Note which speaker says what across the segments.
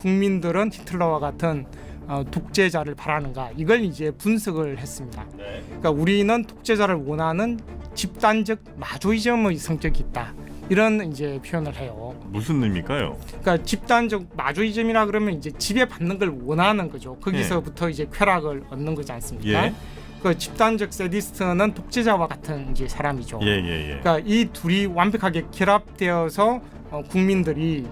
Speaker 1: 국민들은 히틀러와 같은 독재자를 바라는가, 이걸 이제 분석을 했습니다. 그러니까 우리는 독재자를 원하는 집단적 마조이즘의 성격이 있다, 이런 이제 표현을 해요.
Speaker 2: 무슨 의미일까요?
Speaker 1: 그러니까 집단적 마조이즘이라 그러면 이제 지배받는 걸 원하는 거죠. 거기서부터 이제 쾌락을 얻는 거지 않습니까?
Speaker 2: 예.
Speaker 1: 그 집단적 세디스트는 독재자와 같은 이제 사람이죠.
Speaker 2: 예.
Speaker 1: 그러니까 이 둘이 완벽하게 결합되어서 국민들이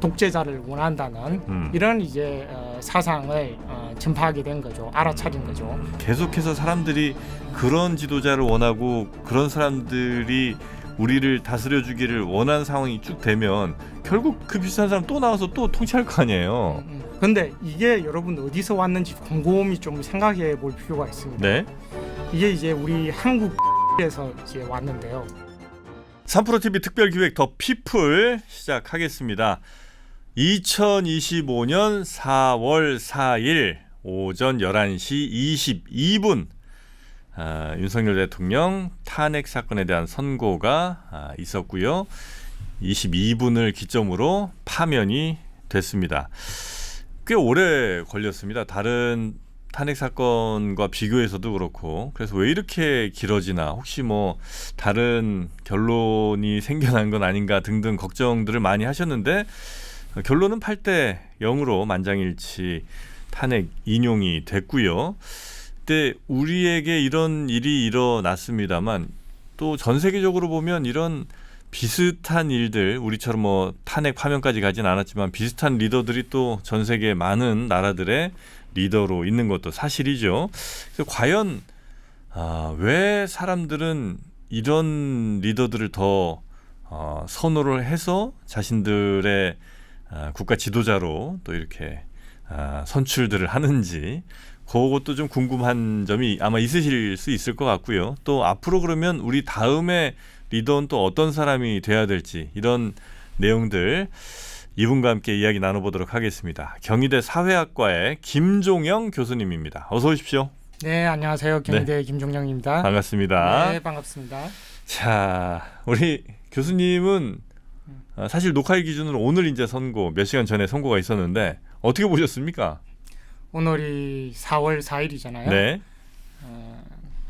Speaker 1: 독재자를 원한다는 이런 이제 사상을 전파하게 된 거죠. 알아차린 거죠.
Speaker 2: 계속해서 사람들이 그런 지도자를 원하고 그런 사람들이 우리를 다스려주기를 원하는 상황이 쭉 되면 결국 그 비슷한 사람 또 나와서 또 통치할 거 아니에요.
Speaker 1: 근데 이게 여러분 어디서 왔는지 곰곰이 좀 생각해 볼 필요가 있습니다.
Speaker 2: 네. 이게
Speaker 1: 이제 우리 한국에서 이제 왔는데요.
Speaker 2: 3프로TV 특별기획 더 피플 시작하겠습니다. 2025년 4월 4일 오전 11시 22분 윤석열 대통령 탄핵 사건에 대한 선고가 있었고요. 22분을 기점으로 파면이 됐습니다. 꽤 오래 걸렸습니다. 다른 탄핵 사건과 비교해서도 그렇고. 그래서 왜 이렇게 길어지나, 혹시 뭐 다른 결론이 생겨난 건 아닌가 등등 걱정들을 많이 하셨는데, 결론은 8대 0으로 만장일치 탄핵 인용이 됐고요. 근데 우리에게 이런 일이 일어났습니다만 또 전 세계적으로 보면 이런 비슷한 일들, 우리처럼 뭐 탄핵 파면까지 가진 않았지만 비슷한 리더들이 또 전 세계 많은 나라들의 리더로 있는 것도 사실이죠. 그래서 과연 왜 사람들은 이런 리더들을 더 선호를 해서 자신들의 국가 지도자로 또 이렇게 선출들을 하는지, 그것도 좀 궁금한 점이 아마 있으실 수 있을 것 같고요. 또 앞으로 그러면 우리 다음에 리더는 또 어떤 사람이 돼야 될지, 이런 내용들 이분과 함께 이야기 나눠보도록 하겠습니다. 경희대 사회학과의 김종영 교수님입니다. 어서 오십시오.
Speaker 1: 네, 안녕하세요. 경희대 김종영입니다.
Speaker 2: 반갑습니다.
Speaker 1: 네, 반갑습니다.
Speaker 2: 자, 우리 교수님은 사실 녹화일 기준으로 오늘 이제 선고, 몇 시간 전에 선고가 있었는데 어떻게 보셨습니까?
Speaker 1: 오늘이 4월 4일이잖아요.
Speaker 2: 네.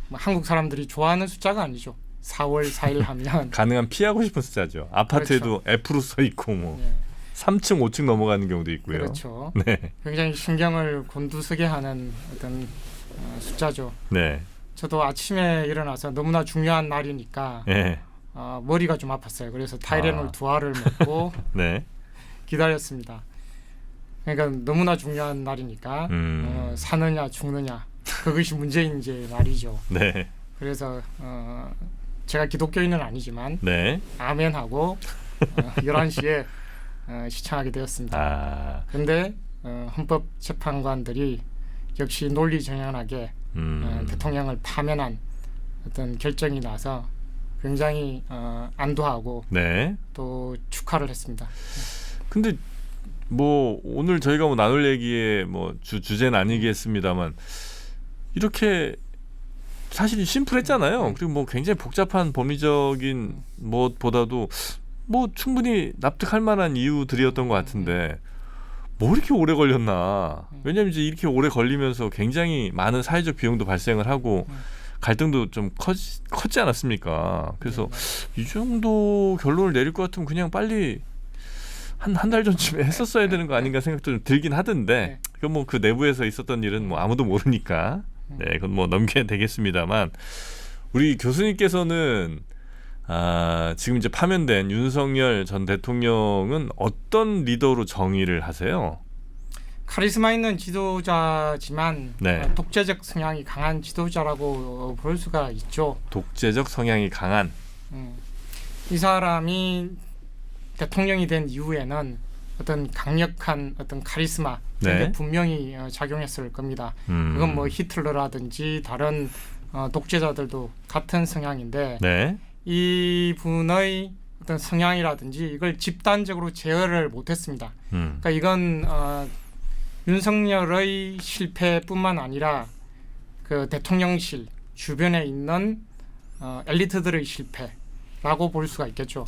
Speaker 1: 뭐 한국 사람들이 좋아하는 숫자가 아니죠. 4월 4일 하면
Speaker 2: 가능한 피하고 싶은 숫자죠. 아파트에도 그렇죠. F로 써 있고 뭐.
Speaker 1: 네.
Speaker 2: 3층, 5층 넘어가는 경우도 있고요.
Speaker 1: 그렇죠.
Speaker 2: 네.
Speaker 1: 굉장히 신경을 곤두서게 하는 어떤 숫자죠.
Speaker 2: 네.
Speaker 1: 저도 아침에 일어나서 너무나 중요한 날이니까
Speaker 2: 네.
Speaker 1: 머리가 좀 아팠어요. 그래서 타이레놀 2알을 먹고
Speaker 2: 네.
Speaker 1: 기다렸습니다. 그러니까 너무나 중요한 날이니까 사느냐 죽느냐, 그것이 문제인 이제 날이죠.
Speaker 2: 네.
Speaker 1: 그래서 제가 기독교인은 아니지만
Speaker 2: 네.
Speaker 1: 아멘하고 11시에 시청하게 되었습니다. 그런데 헌법재판관들이 역시 논리정연하게 대통령을 파면한 어떤 결정이 나서 굉장히 안도하고
Speaker 2: 네.
Speaker 1: 또 축하를 했습니다.
Speaker 2: 근데 뭐 오늘 저희가 뭐 나눌 얘기의 뭐 주제는 아니겠습니다만, 이렇게 사실 심플했잖아요. 그리고 뭐 굉장히 복잡한 법리적인 무엇보다도 뭐 충분히 납득할 만한 이유들이었던 것 같은데 뭐 이렇게 오래 걸렸나. 왜냐하면 이제 이렇게 오래 걸리면서 굉장히 많은 사회적 비용도 발생을 하고 갈등도 좀 컸지 않았습니까? 그래서 이 정도 결론을 내릴 것 같으면 그냥 빨리 한 달 전쯤에 했었어야 되는 거 아닌가 생각도 좀 들긴 하던데, 그건 뭐 그 내부에서 있었던 일은 뭐 아무도 모르니까 그건 뭐 넘겨야 되겠습니다만, 우리 교수님께서는 지금 이제 파면된 윤석열 전 대통령은 어떤 리더로 정의를 하세요?
Speaker 1: 카리스마 있는 지도자지만
Speaker 2: 네.
Speaker 1: 독재적 성향이 강한 지도자라고 볼 수가 있죠.
Speaker 2: 독재적 성향이 강한.
Speaker 1: 이 사람이 대통령이 된 이후에는 어떤 강력한 어떤 카리스마, 네. 분명히 작용했을 겁니다. 그건 뭐 히틀러라든지 다른 독재자들도 같은 성향인데,
Speaker 2: 네.
Speaker 1: 이분의 어떤 성향이라든지 이걸 집단적으로 제어를 못했습니다. 그러니까 이건 윤석열의 실패뿐만 아니라 그 대통령실 주변에 있는 엘리트들의 실패라고 볼 수가 있겠죠.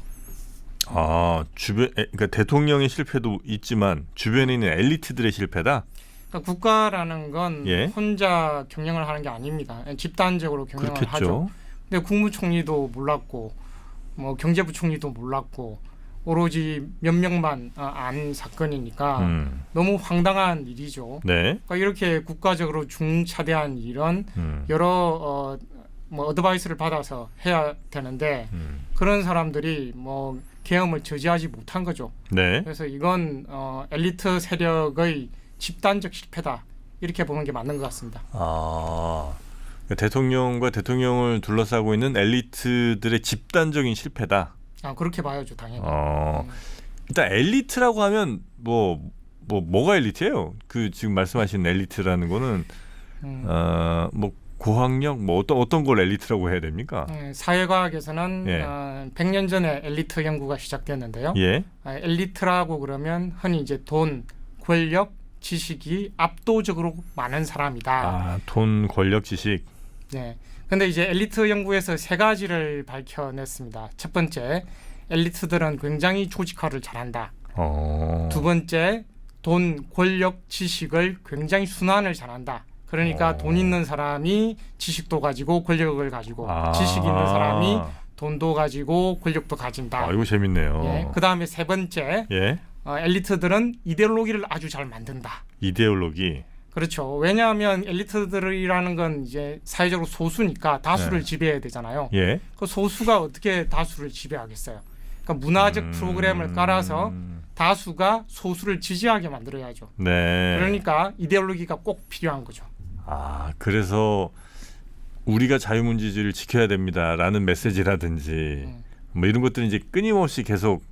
Speaker 2: 그러니까 대통령의 실패도 있지만 주변에 있는 엘리트들의 실패다.
Speaker 1: 그러니까 국가라는 건
Speaker 2: 예.
Speaker 1: 혼자 경영을 하는 게 아닙니다. 집단적으로 경영을
Speaker 2: 그렇겠죠.
Speaker 1: 하죠. 근데 국무총리도 몰랐고, 뭐 경제부총리도 몰랐고, 오로지 몇 명만 안 사건이니까 너무 황당한 일이죠.
Speaker 2: 네.
Speaker 1: 그러니까 이렇게 국가적으로 중차대한 일은 여러 뭐 어드바이스를 받아서 해야 되는데 그런 사람들이 뭐 계엄을 저지하지 못한 거죠.
Speaker 2: 네.
Speaker 1: 그래서 이건 엘리트 세력의 집단적 실패다 이렇게 보는 게 맞는 것 같습니다.
Speaker 2: 그러니까 대통령과 대통령을 둘러싸고 있는 엘리트들의 집단적인 실패다.
Speaker 1: 그렇게 봐야죠, 당연히.
Speaker 2: 일단 엘리트라고 하면 뭐가 엘리트예요? 그 지금 말씀하신 엘리트라는 거는 뭐 고학력 뭐 어떤 걸 엘리트라고 해야 됩니까?
Speaker 1: 사회과학에서는
Speaker 2: 예.
Speaker 1: 100년 전에 엘리트 연구가 시작됐는데요.
Speaker 2: 예.
Speaker 1: 엘리트라고 그러면 흔히 이제 돈, 권력, 지식이 압도적으로 많은 사람이다.
Speaker 2: 돈, 권력, 지식.
Speaker 1: 네. 근데 이제 엘리트 연구에서 세 가지를 밝혀냈습니다. 첫 번째, 엘리트들은 굉장히 조직화를 잘한다. 두 번째, 돈, 권력, 지식을 굉장히 순환을 잘한다. 그러니까 돈 있는 사람이 지식도 가지고 권력을 가지고 지식 있는 사람이 돈도 가지고 권력도 가진다.
Speaker 2: 이거 재밌네요.
Speaker 1: 예. 그다음에 세 번째,
Speaker 2: 예.
Speaker 1: 엘리트들은 이데올로기를 아주 잘 만든다.
Speaker 2: 이데올로기.
Speaker 1: 그렇죠. 왜냐하면 엘리트들이라는 건 이제 사회적으로 소수니까 다수를
Speaker 2: 네.
Speaker 1: 지배해야 되잖아요.
Speaker 2: 예.
Speaker 1: 그 소수가 어떻게 다수를 지배하겠어요? 그러니까 문화적 프로그램을 깔아서 다수가 소수를 지지하게 만들어야죠.
Speaker 2: 네.
Speaker 1: 그러니까 이데올로기가 꼭 필요한 거죠.
Speaker 2: 그래서 우리가 자유민주주의를 지켜야 됩니다라는 메시지라든지 뭐 이런 것들이 이제 끊임없이 계속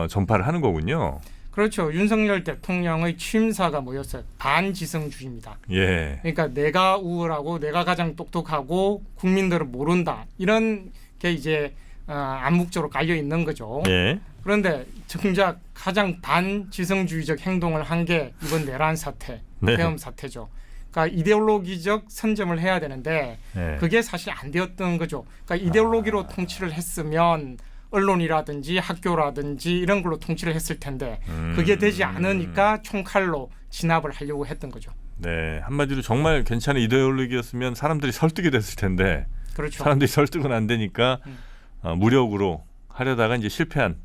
Speaker 2: 전파를 하는 거군요.
Speaker 1: 그렇죠. 윤석열 대통령의 취임사가 뭐였어요? 반지성주의입니다.
Speaker 2: 예.
Speaker 1: 그러니까 내가 우월하고 내가 가장 똑똑하고 국민들은 모른다. 이런 게 이제 암묵적으로 깔려 있는 거죠.
Speaker 2: 예.
Speaker 1: 그런데 정작 가장 반지성주의적 행동을 한 게 이번 내란 사태,
Speaker 2: 네.
Speaker 1: 계엄 사태죠. 그러니까 이데올로기적 선점을 해야 되는데
Speaker 2: 예.
Speaker 1: 그게 사실 안 되었던 거죠. 그러니까 이데올로기로 통치를 했으면 언론이라든지 학교라든지 이런 걸로 통치를 했을 텐데 그게 되지 않으니까 총칼로 진압을 하려고 했던 거죠.
Speaker 2: 네, 한마디로 정말 괜찮은 이데올로기였으면 사람들이 설득이 됐을 텐데
Speaker 1: 그렇죠.
Speaker 2: 사람들이 설득은 안 되니까 무력으로 하려다가 이제 실패한.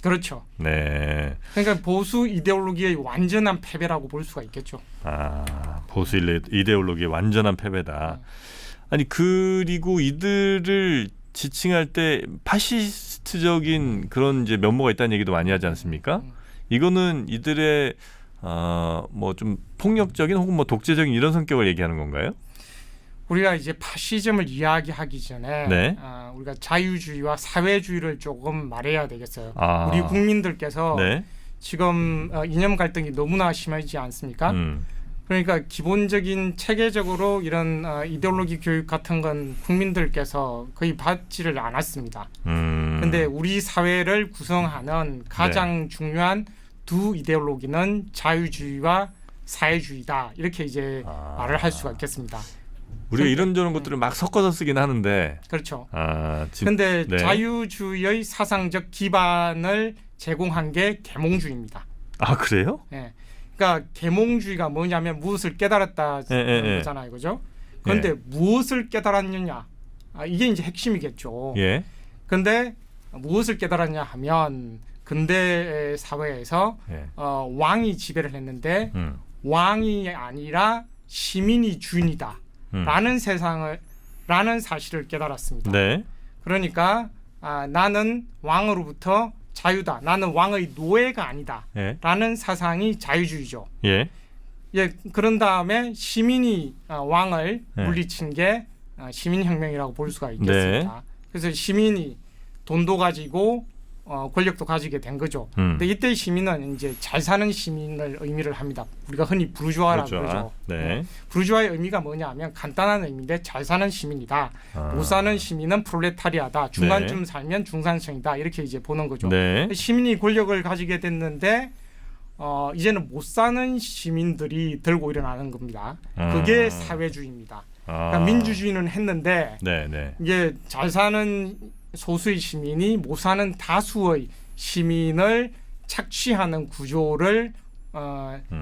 Speaker 1: 그렇죠.
Speaker 2: 네.
Speaker 1: 그러니까 보수 이데올로기의 완전한 패배라고 볼 수가 있겠죠.
Speaker 2: 보수 이데올로기의 완전한 패배다. 아니 그리고 이들을 지칭할 때 파시스트적인 그런 이제 면모가 있다는 얘기도 많이 하지 않습니까? 이거는 이들의 뭐 좀 폭력적인 혹은 뭐 독재적인 이런 성격을 얘기하는 건가요?
Speaker 1: 우리가 이제 파시즘을 이야기하기 전에
Speaker 2: 네.
Speaker 1: 우리가 자유주의와 사회주의를 조금 말해야 되겠어요.
Speaker 2: 아.
Speaker 1: 우리 국민들께서
Speaker 2: 네.
Speaker 1: 지금 이념 갈등이 너무나 심하지 않습니까? 그러니까 기본적인 체계적으로 이런 이데올로기 교육 같은 건 국민들께서 거의 받지를 않았습니다. 근데 우리 사회를 구성하는 가장 중요한 두 이데올로기는 자유주의와 사회주의다. 이렇게 이제 말을 할 수가 있겠습니다.
Speaker 2: 우리가 이런저런 것들을 막 섞어서 쓰긴 하는데.
Speaker 1: 그렇죠.
Speaker 2: 근데
Speaker 1: 근데 자유주의의 사상적 기반을 제공한 게 계몽주의입니다.
Speaker 2: 그래요?
Speaker 1: 예. 그러니까 계몽주의가 뭐냐면 무엇을 깨달았다는 거잖아요, 그죠? 그런데 무엇을 깨달았느냐, 이게 이제 핵심이겠죠.
Speaker 2: 예.
Speaker 1: 그런데 무엇을 깨달았냐 하면 근대 사회에서 왕이 지배를 했는데 왕이 아니라 시민이 주인이다. 라는 라는 사실을 깨달았습니다.
Speaker 2: 네.
Speaker 1: 그러니까 나는 왕으로부터 자유다. 나는 왕의 노예가 아니다. 라는 사상이 자유주의죠.
Speaker 2: 예.
Speaker 1: 그런 다음에 시민이 왕을 물리친 게 시민혁명이라고 볼 수가 있겠습니다. 그래서 시민이 돈도 가지고 권력도 가지게 된 거죠. 근데 이때 시민은 이제 잘 사는 시민을 의미를 합니다. 우리가 흔히 부르주아라고 그러죠.
Speaker 2: 네.
Speaker 1: 부르주아의 의미가 뭐냐면 간단한 의미인데 잘 사는 시민이다. 못 사는 시민은 프롤레타리아다. 중간쯤 살면 중산층이다. 이렇게 이제 보는 거죠. 시민이 권력을 가지게 됐는데 이제는 못 사는 시민들이 들고 일어나는 겁니다. 그게 사회주의입니다. 그러니까 민주주의는 했는데 이게 잘 사는 소수의 시민이 못 사는 다수의 시민을 착취하는 구조를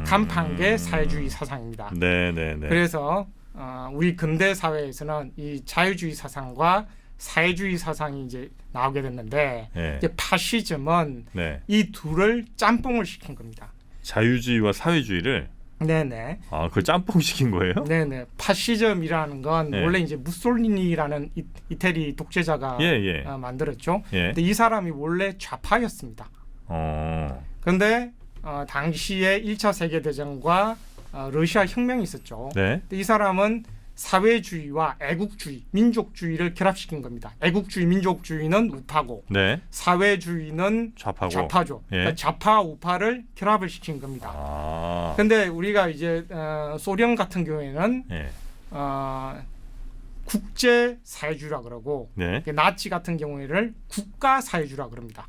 Speaker 1: 간파한 게 사회주의 사상입니다.
Speaker 2: 네네네.
Speaker 1: 그래서 우리 근대 사회에서는 이 자유주의 사상과 사회주의 사상이 이제 나오게 됐는데
Speaker 2: 네.
Speaker 1: 이제 파시즘은
Speaker 2: 네.
Speaker 1: 이 둘을 짬뽕을 시킨 겁니다.
Speaker 2: 자유주의와 사회주의를
Speaker 1: 네네.
Speaker 2: 그걸 짬뽕 시킨 거예요?
Speaker 1: 네네. 파시즘이라는 건
Speaker 2: 네.
Speaker 1: 원래 이제 무솔리니라는 이태리 독재자가
Speaker 2: 예.
Speaker 1: 만들었죠.
Speaker 2: 예.
Speaker 1: 근데 이 사람이 원래 좌파였습니다. 그런데 당시에 1차 세계대전과 러시아 혁명이 있었죠.
Speaker 2: 네.
Speaker 1: 근데 이 사람은 사회주의와 애국주의, 민족주의를 결합시킨 겁니다. 애국주의, 민족주의는 우파고
Speaker 2: 네.
Speaker 1: 사회주의는
Speaker 2: 좌파고.
Speaker 1: 좌파죠.
Speaker 2: 예.
Speaker 1: 그러니까 좌파 우파를 결합을 시킨 겁니다. 근데 우리가 이제 소련 같은 경우에는
Speaker 2: 예.
Speaker 1: 국제 사회주의라 그러고
Speaker 2: 네.
Speaker 1: 나치 같은 경우에를 국가 사회주의라 그럽니다.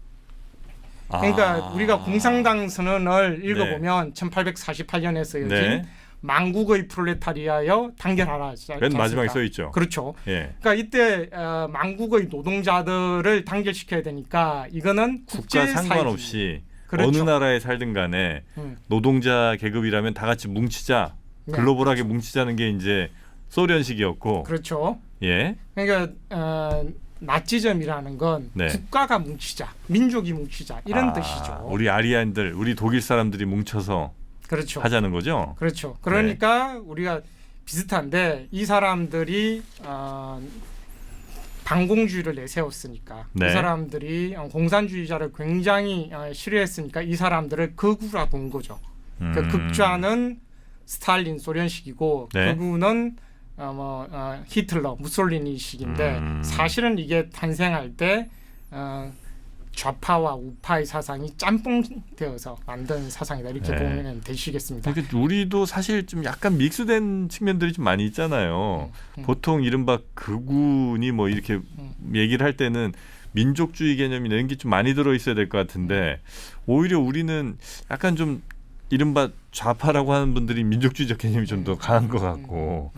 Speaker 1: 그러니까 우리가 공산당 선언을 읽어보면 1848년에 쓰여진
Speaker 2: 네.
Speaker 1: 만국의 프롤레타리아여 단결하라.
Speaker 2: 맨 마지막에 써 있죠.
Speaker 1: 그렇죠.
Speaker 2: 예.
Speaker 1: 그러니까 이때 만국의 노동자들을 단결시켜야 되니까 이거는 국제
Speaker 2: 국가 상관없이
Speaker 1: 그렇죠.
Speaker 2: 어느 나라에 살든 간에 노동자 계급이라면 다 같이 뭉치자.
Speaker 1: 네.
Speaker 2: 글로벌하게 뭉치자는 게 이제 소련식이었고.
Speaker 1: 그렇죠.
Speaker 2: 예.
Speaker 1: 그러니까 나치즘이라는 건
Speaker 2: 네.
Speaker 1: 국가가 뭉치자, 민족이 뭉치자 이런 뜻이죠.
Speaker 2: 우리 아리안들, 우리 독일 사람들이 뭉쳐서
Speaker 1: 그렇죠.
Speaker 2: 하자는 거죠.
Speaker 1: 그렇죠. 그러니까 우리가 비슷한데 이 사람들이 반공주의를 내세웠으니까
Speaker 2: 네.
Speaker 1: 이 사람들이 공산주의자를 굉장히 싫어했으니까 이 사람들을 극우라 본 거죠. 그러니까 극좌는 스탈린 소련식이고
Speaker 2: 네.
Speaker 1: 극우는 히틀러 무솔리니식인데 사실은 이게 탄생할 때 좌파와 우파의 사상이 짬뽕되어서 만든 사상이다 이렇게
Speaker 2: 네.
Speaker 1: 보면 되시겠습니다.
Speaker 2: 그러니까 우리도 사실 좀 약간 믹스된 측면들이 좀 많이 있잖아요. 보통 이른바 극우니 뭐 이렇게 얘기를 할 때는 민족주의 개념이나 이런 게 좀 많이 들어 있어야 될 것 같은데 오히려 우리는 약간 좀 이른바 좌파라고 하는 분들이 민족주의적 개념이 좀 더 강한 것 같고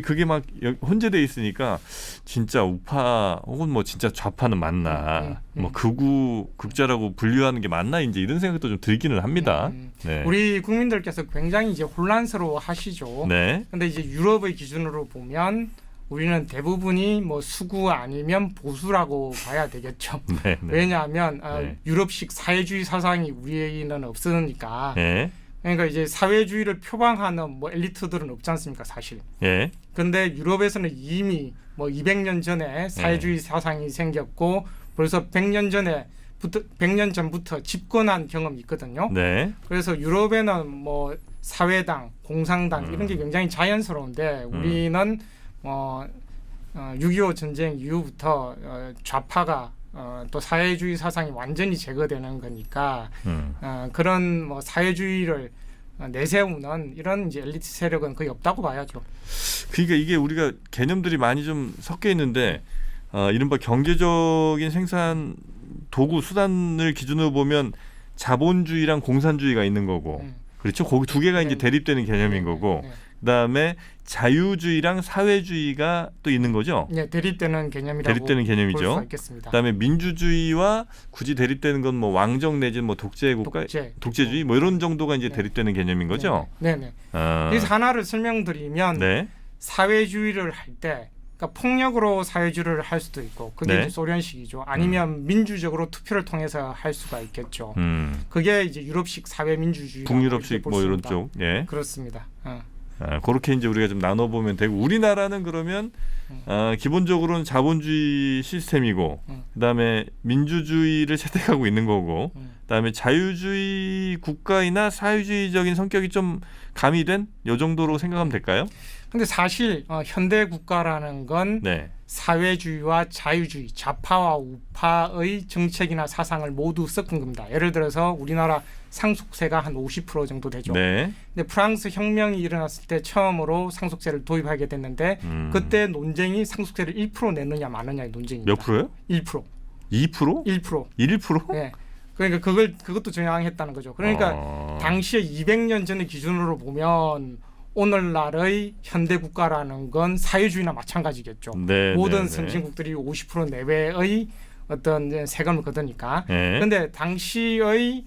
Speaker 2: 그게 막 혼재돼 있으니까 진짜 우파 혹은 뭐 진짜 좌파는 맞나 뭐 극우 극자라고 분류하는 게 맞나 이제 이런 생각도 좀 들기는 합니다. 네.
Speaker 1: 우리 국민들께서 굉장히 이제 혼란스러워 하시죠.
Speaker 2: 네.
Speaker 1: 근데 이제 유럽의 기준으로 보면 우리는 대부분이 뭐 수구 아니면 보수라고 봐야 되겠죠.
Speaker 2: 네.
Speaker 1: 왜냐하면
Speaker 2: 네.
Speaker 1: 유럽식 사회주의 사상이 우리에는 없으니까.
Speaker 2: 네.
Speaker 1: 그러니까 이제 사회주의를 표방하는 뭐 엘리트들은 없지 않습니까, 사실.
Speaker 2: 예.
Speaker 1: 근데 유럽에서는 이미 뭐 200년 전에 사회주의 사상이 생겼고 벌써 100년 전부터 집권한 경험이 있거든요.
Speaker 2: 네.
Speaker 1: 그래서 유럽에는 뭐 사회당, 공산당 이런 게 굉장히 자연스러운데 우리는 6.25 전쟁 이후부터 좌파가 또 사회주의 사상이 완전히 제거되는 거니까 그런 뭐 사회주의를 내세우는 이런 이제 엘리트 세력은 거의 없다고 봐야죠.
Speaker 2: 그러니까 이게 우리가 개념들이 많이 좀 섞여 있는데 이른바 경제적인 생산 도구 수단을 기준으로 보면 자본주의랑 공산주의가 있는 거고 그렇죠. 거기 두 개가 이제 대립되는 개념인 거고 그다음에 자유주의랑 사회주의가 또 있는 거죠.
Speaker 1: 네, 대립되는 개념이라고 볼 수가 있겠습니다.
Speaker 2: 그다음에 민주주의와 굳이 대립되는 건 뭐 왕정 내지는 뭐 독재 국가, 독재주의 뭐 이런 정도가 이제 대립되는 개념인 거죠.
Speaker 1: 네. 그래서 하나를 설명드리면
Speaker 2: 네.
Speaker 1: 사회주의를 할 때 그러니까 폭력으로 사회주의를 할 수도 있고 그게 이제 소련식이죠. 아니면 민주적으로 투표를 통해서 할 수가 있겠죠. 그게 이제 유럽식 사회 민주주의,
Speaker 2: 북유럽식 뭐 이런 쪽. 예.
Speaker 1: 그렇습니다.
Speaker 2: 그렇게 이제 우리가 좀 나눠 보면 되고 우리나라는 그러면 기본적으로는 자본주의 시스템이고 그다음에 민주주의를 채택하고 있는 거고 그다음에 자유주의 국가이나 사회주의적인 성격이 좀 가미된 요 정도로 생각하면 될까요?
Speaker 1: 근데 사실 현대 국가라는 건
Speaker 2: 네.
Speaker 1: 사회주의와 자유주의, 좌파와 우파의 정책이나 사상을 모두 섞은 겁니다. 예를 들어서 우리나라 상속세가 한 50% 정도 되죠.
Speaker 2: 네.
Speaker 1: 근데 프랑스 혁명이 일어났을 때 처음으로 상속세를 도입하게 됐는데 그때 논쟁이 상속세를 1% 내느냐 마느냐의 논쟁입니다.
Speaker 2: 몇 프로요?
Speaker 1: 1%.
Speaker 2: 2%?
Speaker 1: 1%.
Speaker 2: 1%?
Speaker 1: 네. 그러니까 그것도 정당했다는 거죠. 그러니까 당시에 200년 전의 기준으로 보면 오늘날의 현대 국가라는 건 사회주의나 마찬가지겠죠.
Speaker 2: 네,
Speaker 1: 모든
Speaker 2: 네,
Speaker 1: 선진국들이 50% 내외의 어떤 이제 세금을 거두니까.
Speaker 2: 예.
Speaker 1: 그런데 당시의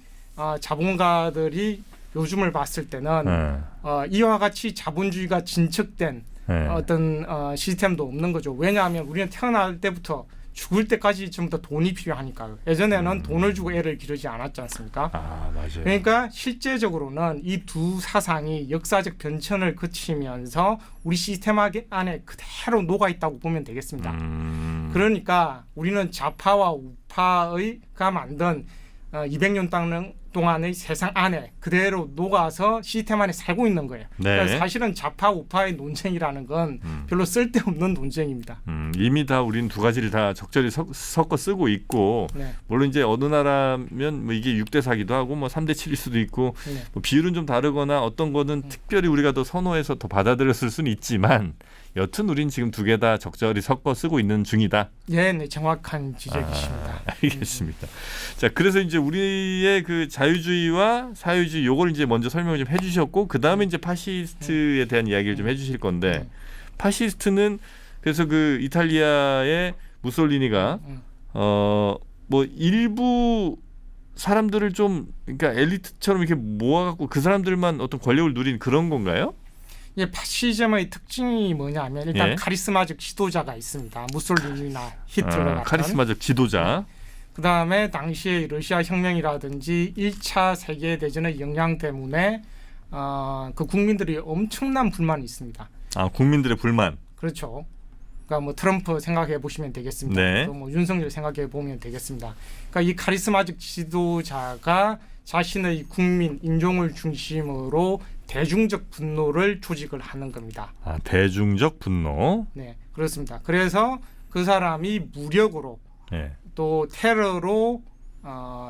Speaker 1: 자본가들이 요즘을 봤을 때는 이와 같이 자본주의가 진척된 어떤 시스템도 없는 거죠. 왜냐하면 우리는 태어날 때부터 죽을 때까지 전부 다 돈이 필요하니까요. 예전에는 돈을 주고 애를 기르지 않았지 않습니까?
Speaker 2: 아, 맞아요.
Speaker 1: 그러니까 실제적으로는 이 두 사상이 역사적 변천을 거치면서 우리 시스템 안에 그대로 녹아 있다고 보면 되겠습니다. 그러니까 우리는 좌파와 우파가 만든 200년 동안의 세상 안에 그대로 녹아서 시스템 안에 살고 있는 거예요.
Speaker 2: 네.
Speaker 1: 그러니까 사실은 좌파 우파의 논쟁이라는 건 별로 쓸데없는 논쟁입니다.
Speaker 2: 이미 다 우리는 두 가지를 다 적절히 섞어 쓰고 있고
Speaker 1: 네.
Speaker 2: 물론 이제 어느 나라면 뭐 이게 6대 4기도 하고 뭐 3대 7일 수도 있고
Speaker 1: 네.
Speaker 2: 뭐 비율은 좀 다르거나 어떤 거는 특별히 우리가 더 선호해서 더 받아들였을 수는 있지만 여튼 우린 지금 두 개 다 적절히 섞어 쓰고 있는 중이다.
Speaker 1: 예, 네, 정확한 지적이십니다.
Speaker 2: 알겠습니다. 자, 그래서 이제 우리의 그 자유주의와 사회주의 요걸 이제 먼저 설명을 좀 해주셨고 그 다음에 이제 파시스트에 대한 이야기를 좀 해주실 건데 파시스트는 그래서 그 이탈리아의 무솔리니가 뭐 일부 사람들을 좀 그러니까 엘리트처럼 이렇게 모아갖고 그 사람들만 어떤 권력을 누린 그런 건가요?
Speaker 1: 예, 파시즘의 특징이 뭐냐면 일단
Speaker 2: 예.
Speaker 1: 카리스마적 지도자가 있습니다. 무솔리니나 히틀러 같은.
Speaker 2: 카리스마적 지도자.
Speaker 1: 그다음에 당시의 러시아 혁명이라든지 1차 세계 대전의 영향 때문에 그 국민들이 엄청난 불만이 있습니다.
Speaker 2: 아, 국민들의 불만.
Speaker 1: 그렇죠. 그러니까 뭐 트럼프 생각해 보시면 되겠습니다.
Speaker 2: 네.
Speaker 1: 또 뭐 윤석열 생각해 보면 되겠습니다. 그러니까 이 카리스마적 지도자가 자신의 국민 인종을 중심으로 대중적 분노를 조직을 하는 겁니다.
Speaker 2: 아, 대중적 분노.
Speaker 1: 네, 그렇습니다. 그래서 그 사람이 무력으로
Speaker 2: 예.
Speaker 1: 또 테러로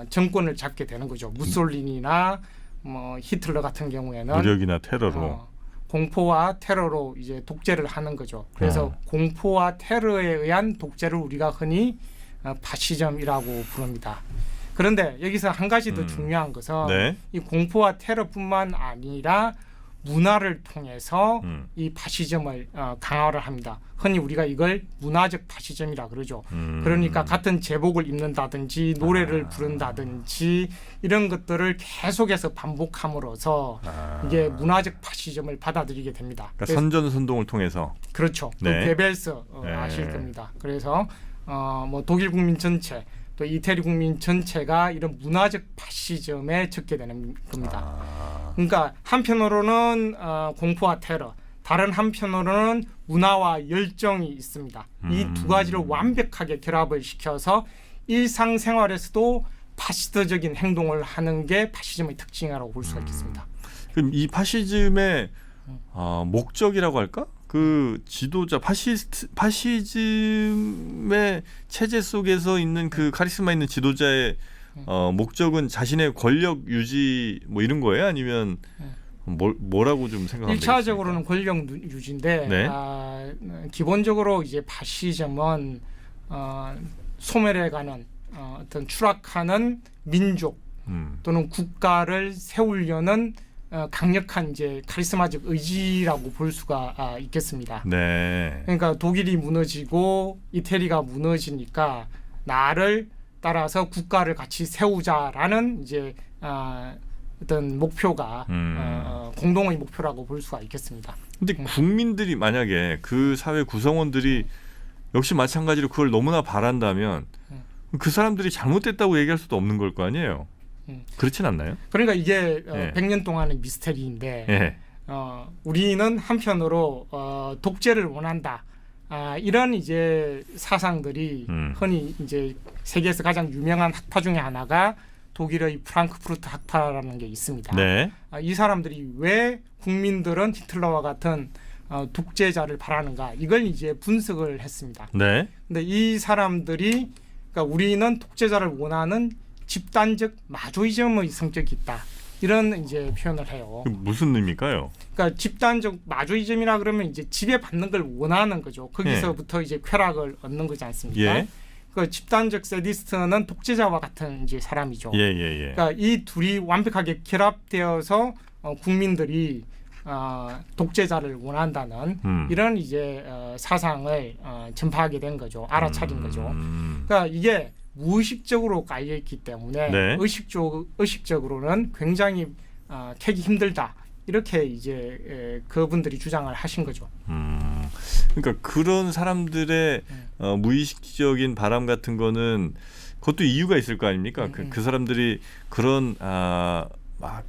Speaker 1: 정권을 잡게 되는 거죠. 무솔리니나 뭐 히틀러 같은 경우에는
Speaker 2: 무력이나 테러로.
Speaker 1: 공포와 테러로 이제 독재를 하는 거죠. 그래서 공포와 테러에 의한 독재를 우리가 흔히 파시즘이라고 부릅니다. 그런데 여기서 한 가지 더 중요한 것은
Speaker 2: 네.
Speaker 1: 이 공포와 테러뿐만 아니라 문화를 통해서 이 파시즘을 강화를 합니다. 흔히 우리가 이걸 문화적 파시즘이라 그러죠. 그러니까 같은 제복을 입는다든지 노래를 부른다든지 이런 것들을 계속해서 반복함으로써 이게 문화적 파시즘을 받아들이게 됩니다.
Speaker 2: 그러니까 선전선동을 통해서.
Speaker 1: 그렇죠.
Speaker 2: 네.
Speaker 1: 괴벨스
Speaker 2: 네.
Speaker 1: 아실 겁니다. 그래서 뭐 독일 국민 전체 또 이태리 국민 전체가 이런 문화적 파시즘에 적게 되는 겁니다. 그러니까 한편으로는 공포와 테러, 다른 한편으로는 문화와 열정이 있습니다. 이 두 가지를 완벽하게 결합을 시켜서 일상생활에서도 파시스트적인 행동을 하는 게 파시즘의 특징이라고 볼 수가 있겠습니다.
Speaker 2: 그럼 이 파시즘의 목적이라고 할까? 그 지도자 파시즘의 체제 속에서 있는 그 카리스마 있는 지도자의 목적은 자신의 권력 유지 뭐 이런 거예요? 아니면 뭐라고 좀 생각하면 되겠습니까?
Speaker 1: 1차적으로는 권력 유지인데
Speaker 2: 네.
Speaker 1: 기본적으로 이제 파시즘은 소멸해가는 어떤 추락하는 민족 또는 국가를 세우려는 강력한 이제 카리스마적 의지라고 볼 수가 있겠습니다.
Speaker 2: 네.
Speaker 1: 그러니까 독일이 무너지고 이태리가 무너지니까 나를 따라서 국가를 같이 세우자라는 이제 어떤 목표가 공동의 목표라고 볼 수가 있겠습니다.
Speaker 2: 근데 국민들이 만약에 그 사회 구성원들이 역시 마찬가지로 그걸 너무나 바란다면 그 사람들이 잘못됐다고 얘기할 수도 없는 걸 거 아니에요. 그렇진 않나요?
Speaker 1: 그러니까 이게
Speaker 2: 예.
Speaker 1: 100년 동안의 미스터리인데
Speaker 2: 예.
Speaker 1: 우리는 한편으로 독재를 원한다. 이런 이제 사상들이 흔히 이제 세계에서 가장 유명한 학파 중에 하나가 독일의 프랑크푸르트 학파라는 게 있습니다.
Speaker 2: 네.
Speaker 1: 이 사람들이 왜 국민들은 히틀러와 같은 독재자를 바라는가 이걸 이제 분석을 했습니다.
Speaker 2: 네.
Speaker 1: 근데 이 사람들이 그러니까 우리는 독재자를 원하는 집단적 마조이즘의 성격이 있다. 이런 이제 표현을 해요.
Speaker 2: 무슨 의미일까요?
Speaker 1: 그러니까 집단적 마조이즘이라 그러면 이제 지배받는 걸 원하는 거죠. 거기서부터 이제 쾌락을 얻는 거지 않습니까?
Speaker 2: 예.
Speaker 1: 그 집단적 세디스트는 독재자와 같은 이제 사람이죠.
Speaker 2: 예.
Speaker 1: 그러니까 이 둘이 완벽하게 결합되어서 국민들이 독재자를 원한다는 이런 이제 사상을 전파하게 된 거죠. 알아차린 거죠. 그러니까 이게 무의식적으로 깔려 있기 때문에
Speaker 2: 네.
Speaker 1: 의식적으로는 굉장히 캐기 힘들다. 이렇게 이제 그분들이 주장을 하신 거죠.
Speaker 2: 그러니까 그런 사람들의 무의식적인 바람 같은 거는 그것도 이유가 있을 거 아닙니까? 그 사람들이 그런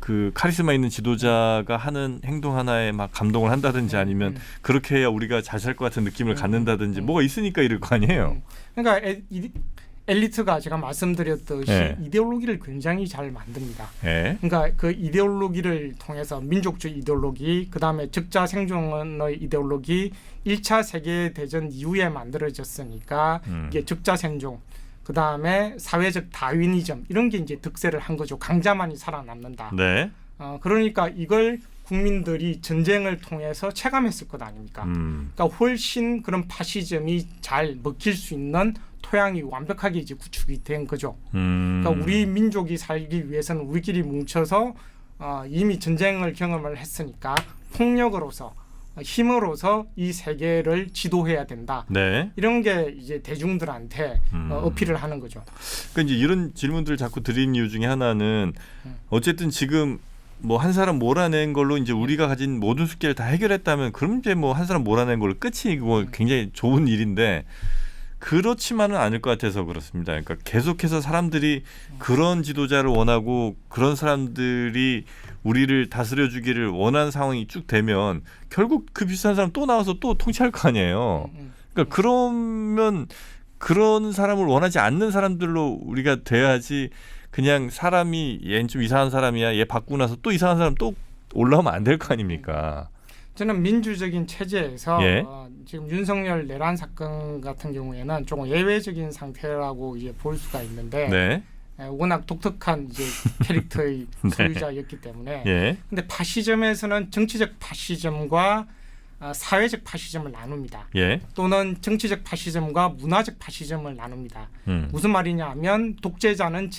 Speaker 2: 그 카리스마 있는 지도자가 하는 행동 하나에 막 감동을 한다든지 아니면 그렇게 해야 우리가 잘 살 것 같은 느낌을 갖는다든지 뭐가 있으니까 이럴 거 아니에요.
Speaker 1: 그러니까 엘리트가 제가 말씀드렸듯이
Speaker 2: 네.
Speaker 1: 이데올로기를 굉장히 잘 만듭니다.
Speaker 2: 네.
Speaker 1: 그러니까 그 이데올로기를 통해서 민족주의 이데올로기, 그다음에 적자 생존의 이데올로기, 1차 세계대전 이후에 만들어졌으니까 이게 적자 생존, 그다음에 사회적 다윈이즘 이런 게 이제 득세를 한 거죠. 강자만이 살아남는다.
Speaker 2: 네.
Speaker 1: 그러니까 이걸 국민들이 전쟁을 통해서 체감했을 것 아닙니까? 그러니까 훨씬 그런 파시즘이 잘 먹힐 수 있는 토양이 완벽하게 이제 구축이 된 거죠. 그러니까 우리 민족이 살기 위해서는 우리끼리 뭉쳐서 이미 전쟁을 경험을 했으니까 폭력으로서 힘으로서 이 세계를 지도해야 된다.
Speaker 2: 네.
Speaker 1: 이런 게 이제 대중들한테 어필을 하는 거죠.
Speaker 2: 그러니까 이제 이런 질문들을 자꾸 드리는 이유 중에 하나는 어쨌든 지금 뭐 한 사람 몰아낸 걸로 이제 우리가 가진 모든 숙제를 다 해결했다면 그럼 이제 뭐 한 사람 몰아낸 걸로 끝이고 굉장히 좋은 일인데 그렇지만은 않을 것 같아서 그렇습니다. 그러니까 계속해서 사람들이 그런 지도자를 원하고 그런 사람들이 우리를 다스려주기를 원하는 상황이 쭉 되면 결국 그 비슷한 사람 또 나와서 또 통치할 거 아니에요. 그러니까 그러면 그런 사람을 원하지 않는 사람들로 우리가 돼야지 그냥 사람이 얘는 좀 이상한 사람이야. 얘 바꾸고 나서 또 이상한 사람 또 올라오면 안 될 거 아닙니까?
Speaker 1: 저는 민주적인 체제에서
Speaker 2: 예.
Speaker 1: 지금 윤석열 내란 사건 같은 경우에는 조금 예외적인 상태라고 이제 볼 수가 있는데
Speaker 2: 네.
Speaker 1: 워낙 독특한 이제 캐릭터의
Speaker 2: 네.
Speaker 1: 소유자였기 때문에.
Speaker 2: 예.
Speaker 1: 근데 파시즘에서는 정치적 파시즘과 사회적 파시즘을 나눕니다.
Speaker 2: 예.
Speaker 1: 또는 정치적 파시즘과 문화적 파시즘을 나눕니다. 무슨 말이냐면 독재자는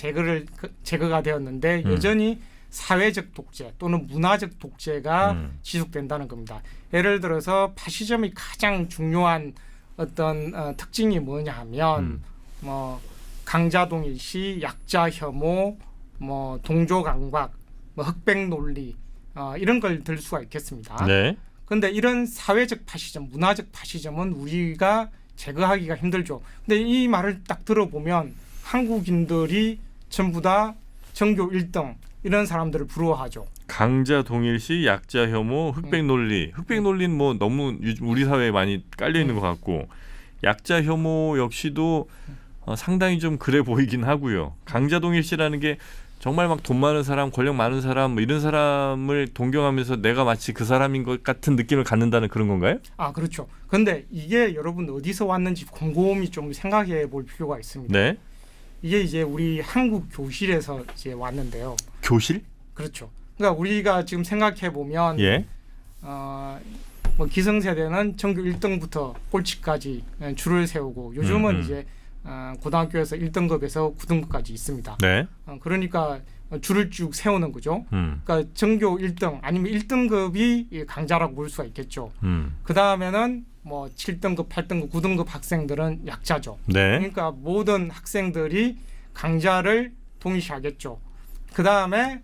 Speaker 1: 제거가 되었는데 여전히 사회적 독재 또는 문화적 독재가 지속된다는 겁니다. 예를 들어서 파시즘의 가장 중요한 어떤 특징이 뭐냐 하면 뭐 강자동일시, 약자 혐오, 뭐 동조 강박, 뭐 흑백 논리 이런 걸 들 수가 있겠습니다.
Speaker 2: 네.
Speaker 1: 그런데 이런 사회적 파시즘, 문화적 파시즘은 우리가 제거하기가 힘들죠. 근데 이 말을 딱 들어보면 한국인들이 전부 다 전교 1등 이런 사람들을 부러워하죠.
Speaker 2: 강자 동일시, 약자 혐오, 흑백 논리. 흑백 논리는 뭐 너무 우리 사회에 많이 깔려 있는 것 같고 약자 혐오 역시도 상당히 좀 그래 보이긴 하고요. 강자 동일시라는 게 정말 막 돈 많은 사람, 권력 많은 사람 뭐 이런 사람을 동경하면서 내가 마치 그 사람인 것 같은 느낌을 갖는다는 그런 건가요?
Speaker 1: 그렇죠. 그런데 이게 여러분 어디서 왔는지 곰곰이 좀 생각해 볼 필요가 있습니다.
Speaker 2: 네.
Speaker 1: 이게 이제 우리 한국 교실에서 이제 왔는데요.
Speaker 2: 교실?
Speaker 1: 그렇죠. 그러니까 우리가 지금 생각해 보면
Speaker 2: 예.
Speaker 1: 뭐 기성세대는 전교 1등부터 꼴찌까지 줄을 세우고 요즘은 이제 고등학교에서 1등급에서 9등급까지 있습니다.
Speaker 2: 네.
Speaker 1: 그러니까 줄을 쭉 세우는 거죠. 그러니까 전교 1등 아니면 1등급이 강자라고 볼 수가 있겠죠. 그 다음에는 뭐 7등급, 8등급, 9등급 학생들은 약자죠.
Speaker 2: 네.
Speaker 1: 그러니까 모든 학생들이 강자를 동일시하겠죠. 그 다음에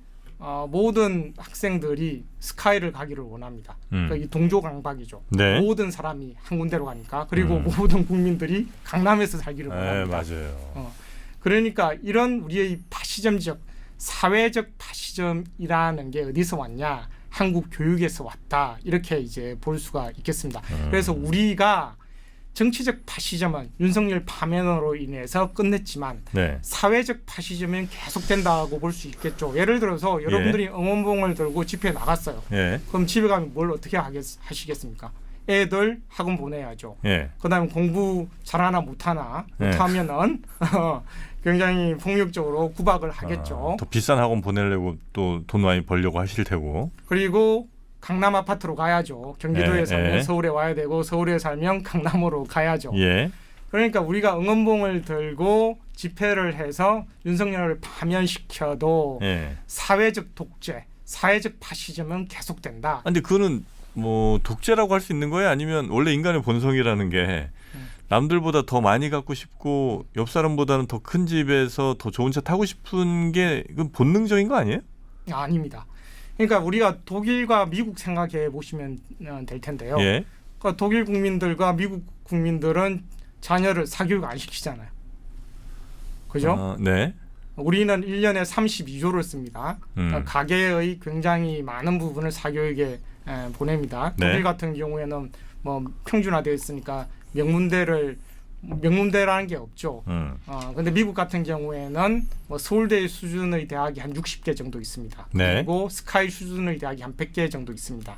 Speaker 1: 모든 학생들이 스카이를 가기를 원합니다. 그러니까 이 동조 강박이죠.
Speaker 2: 네.
Speaker 1: 모든 사람이 한 군데로 가니까 그리고 모든 국민들이 강남에서 살기를 원합니다.
Speaker 2: 맞아요.
Speaker 1: 그러니까 이런 우리의 파시즘적 사회적 파시즘이라는 게 어디서 왔냐? 한국 교육에서 왔다. 이렇게 이제 볼 수가 있겠습니다. 그래서 우리가 정치적 파시즘은 윤석열 파면으로 인해서 끝냈지만
Speaker 2: 네.
Speaker 1: 사회적 파시즘은 계속된다고 볼 수 있겠죠. 예를 들어서 여러분들이 응원봉을 들고 집회에 나갔어요.
Speaker 2: 예.
Speaker 1: 그럼 집에 가면 뭘 어떻게 하시겠습니까? 애들 학원 보내야죠.
Speaker 2: 예.
Speaker 1: 그다음에 공부 잘하나 못하나
Speaker 2: 네.
Speaker 1: 못하면은 굉장히 폭력적으로 구박을 하겠죠.
Speaker 2: 더 비싼 학원 보내려고 또 돈 많이 벌려고 하실 테고.
Speaker 1: 그리고 강남 아파트로 가야죠. 경기도에 살면 서울에 와야 되고 서울에 살면 강남으로 가야죠.
Speaker 2: 예.
Speaker 1: 그러니까 우리가 응원봉을 들고 집회를 해서 윤석열을 파면시켜도 사회적 독재, 사회적 파시즘은 계속된다.
Speaker 2: 근데 그거는 뭐 독재라고 할 수 있는 거예요? 아니면 원래 인간의 본성이라는 게 남들보다 더 많이 갖고 싶고 옆 사람보다는 더 큰 집에서 더 좋은 차 타고 싶은 게 이건 본능적인 거 아니에요?
Speaker 1: 아닙니다. 그러니까 우리가 독일과 미국 생각해 보시면 될 텐데요.
Speaker 2: 예.
Speaker 1: 그러니까 독일 국민들과 미국 국민들은 자녀를 사교육 안 시키잖아요. 그죠?
Speaker 2: 네.
Speaker 1: 우리는 1년에 32조를 씁니다. 그러니까 가계의 굉장히 많은 부분을 사교육에 보냅니다.
Speaker 2: 네.
Speaker 1: 독일 같은 경우에는 뭐 평준화되어 있으니까 명문대라는 게 없죠. 근데 미국 같은 경우에는 뭐 서울대 수준의 대학이 한 60개 정도 있습니다.
Speaker 2: 네.
Speaker 1: 그리고 스카이 수준의 대학이 한 100개 정도 있습니다.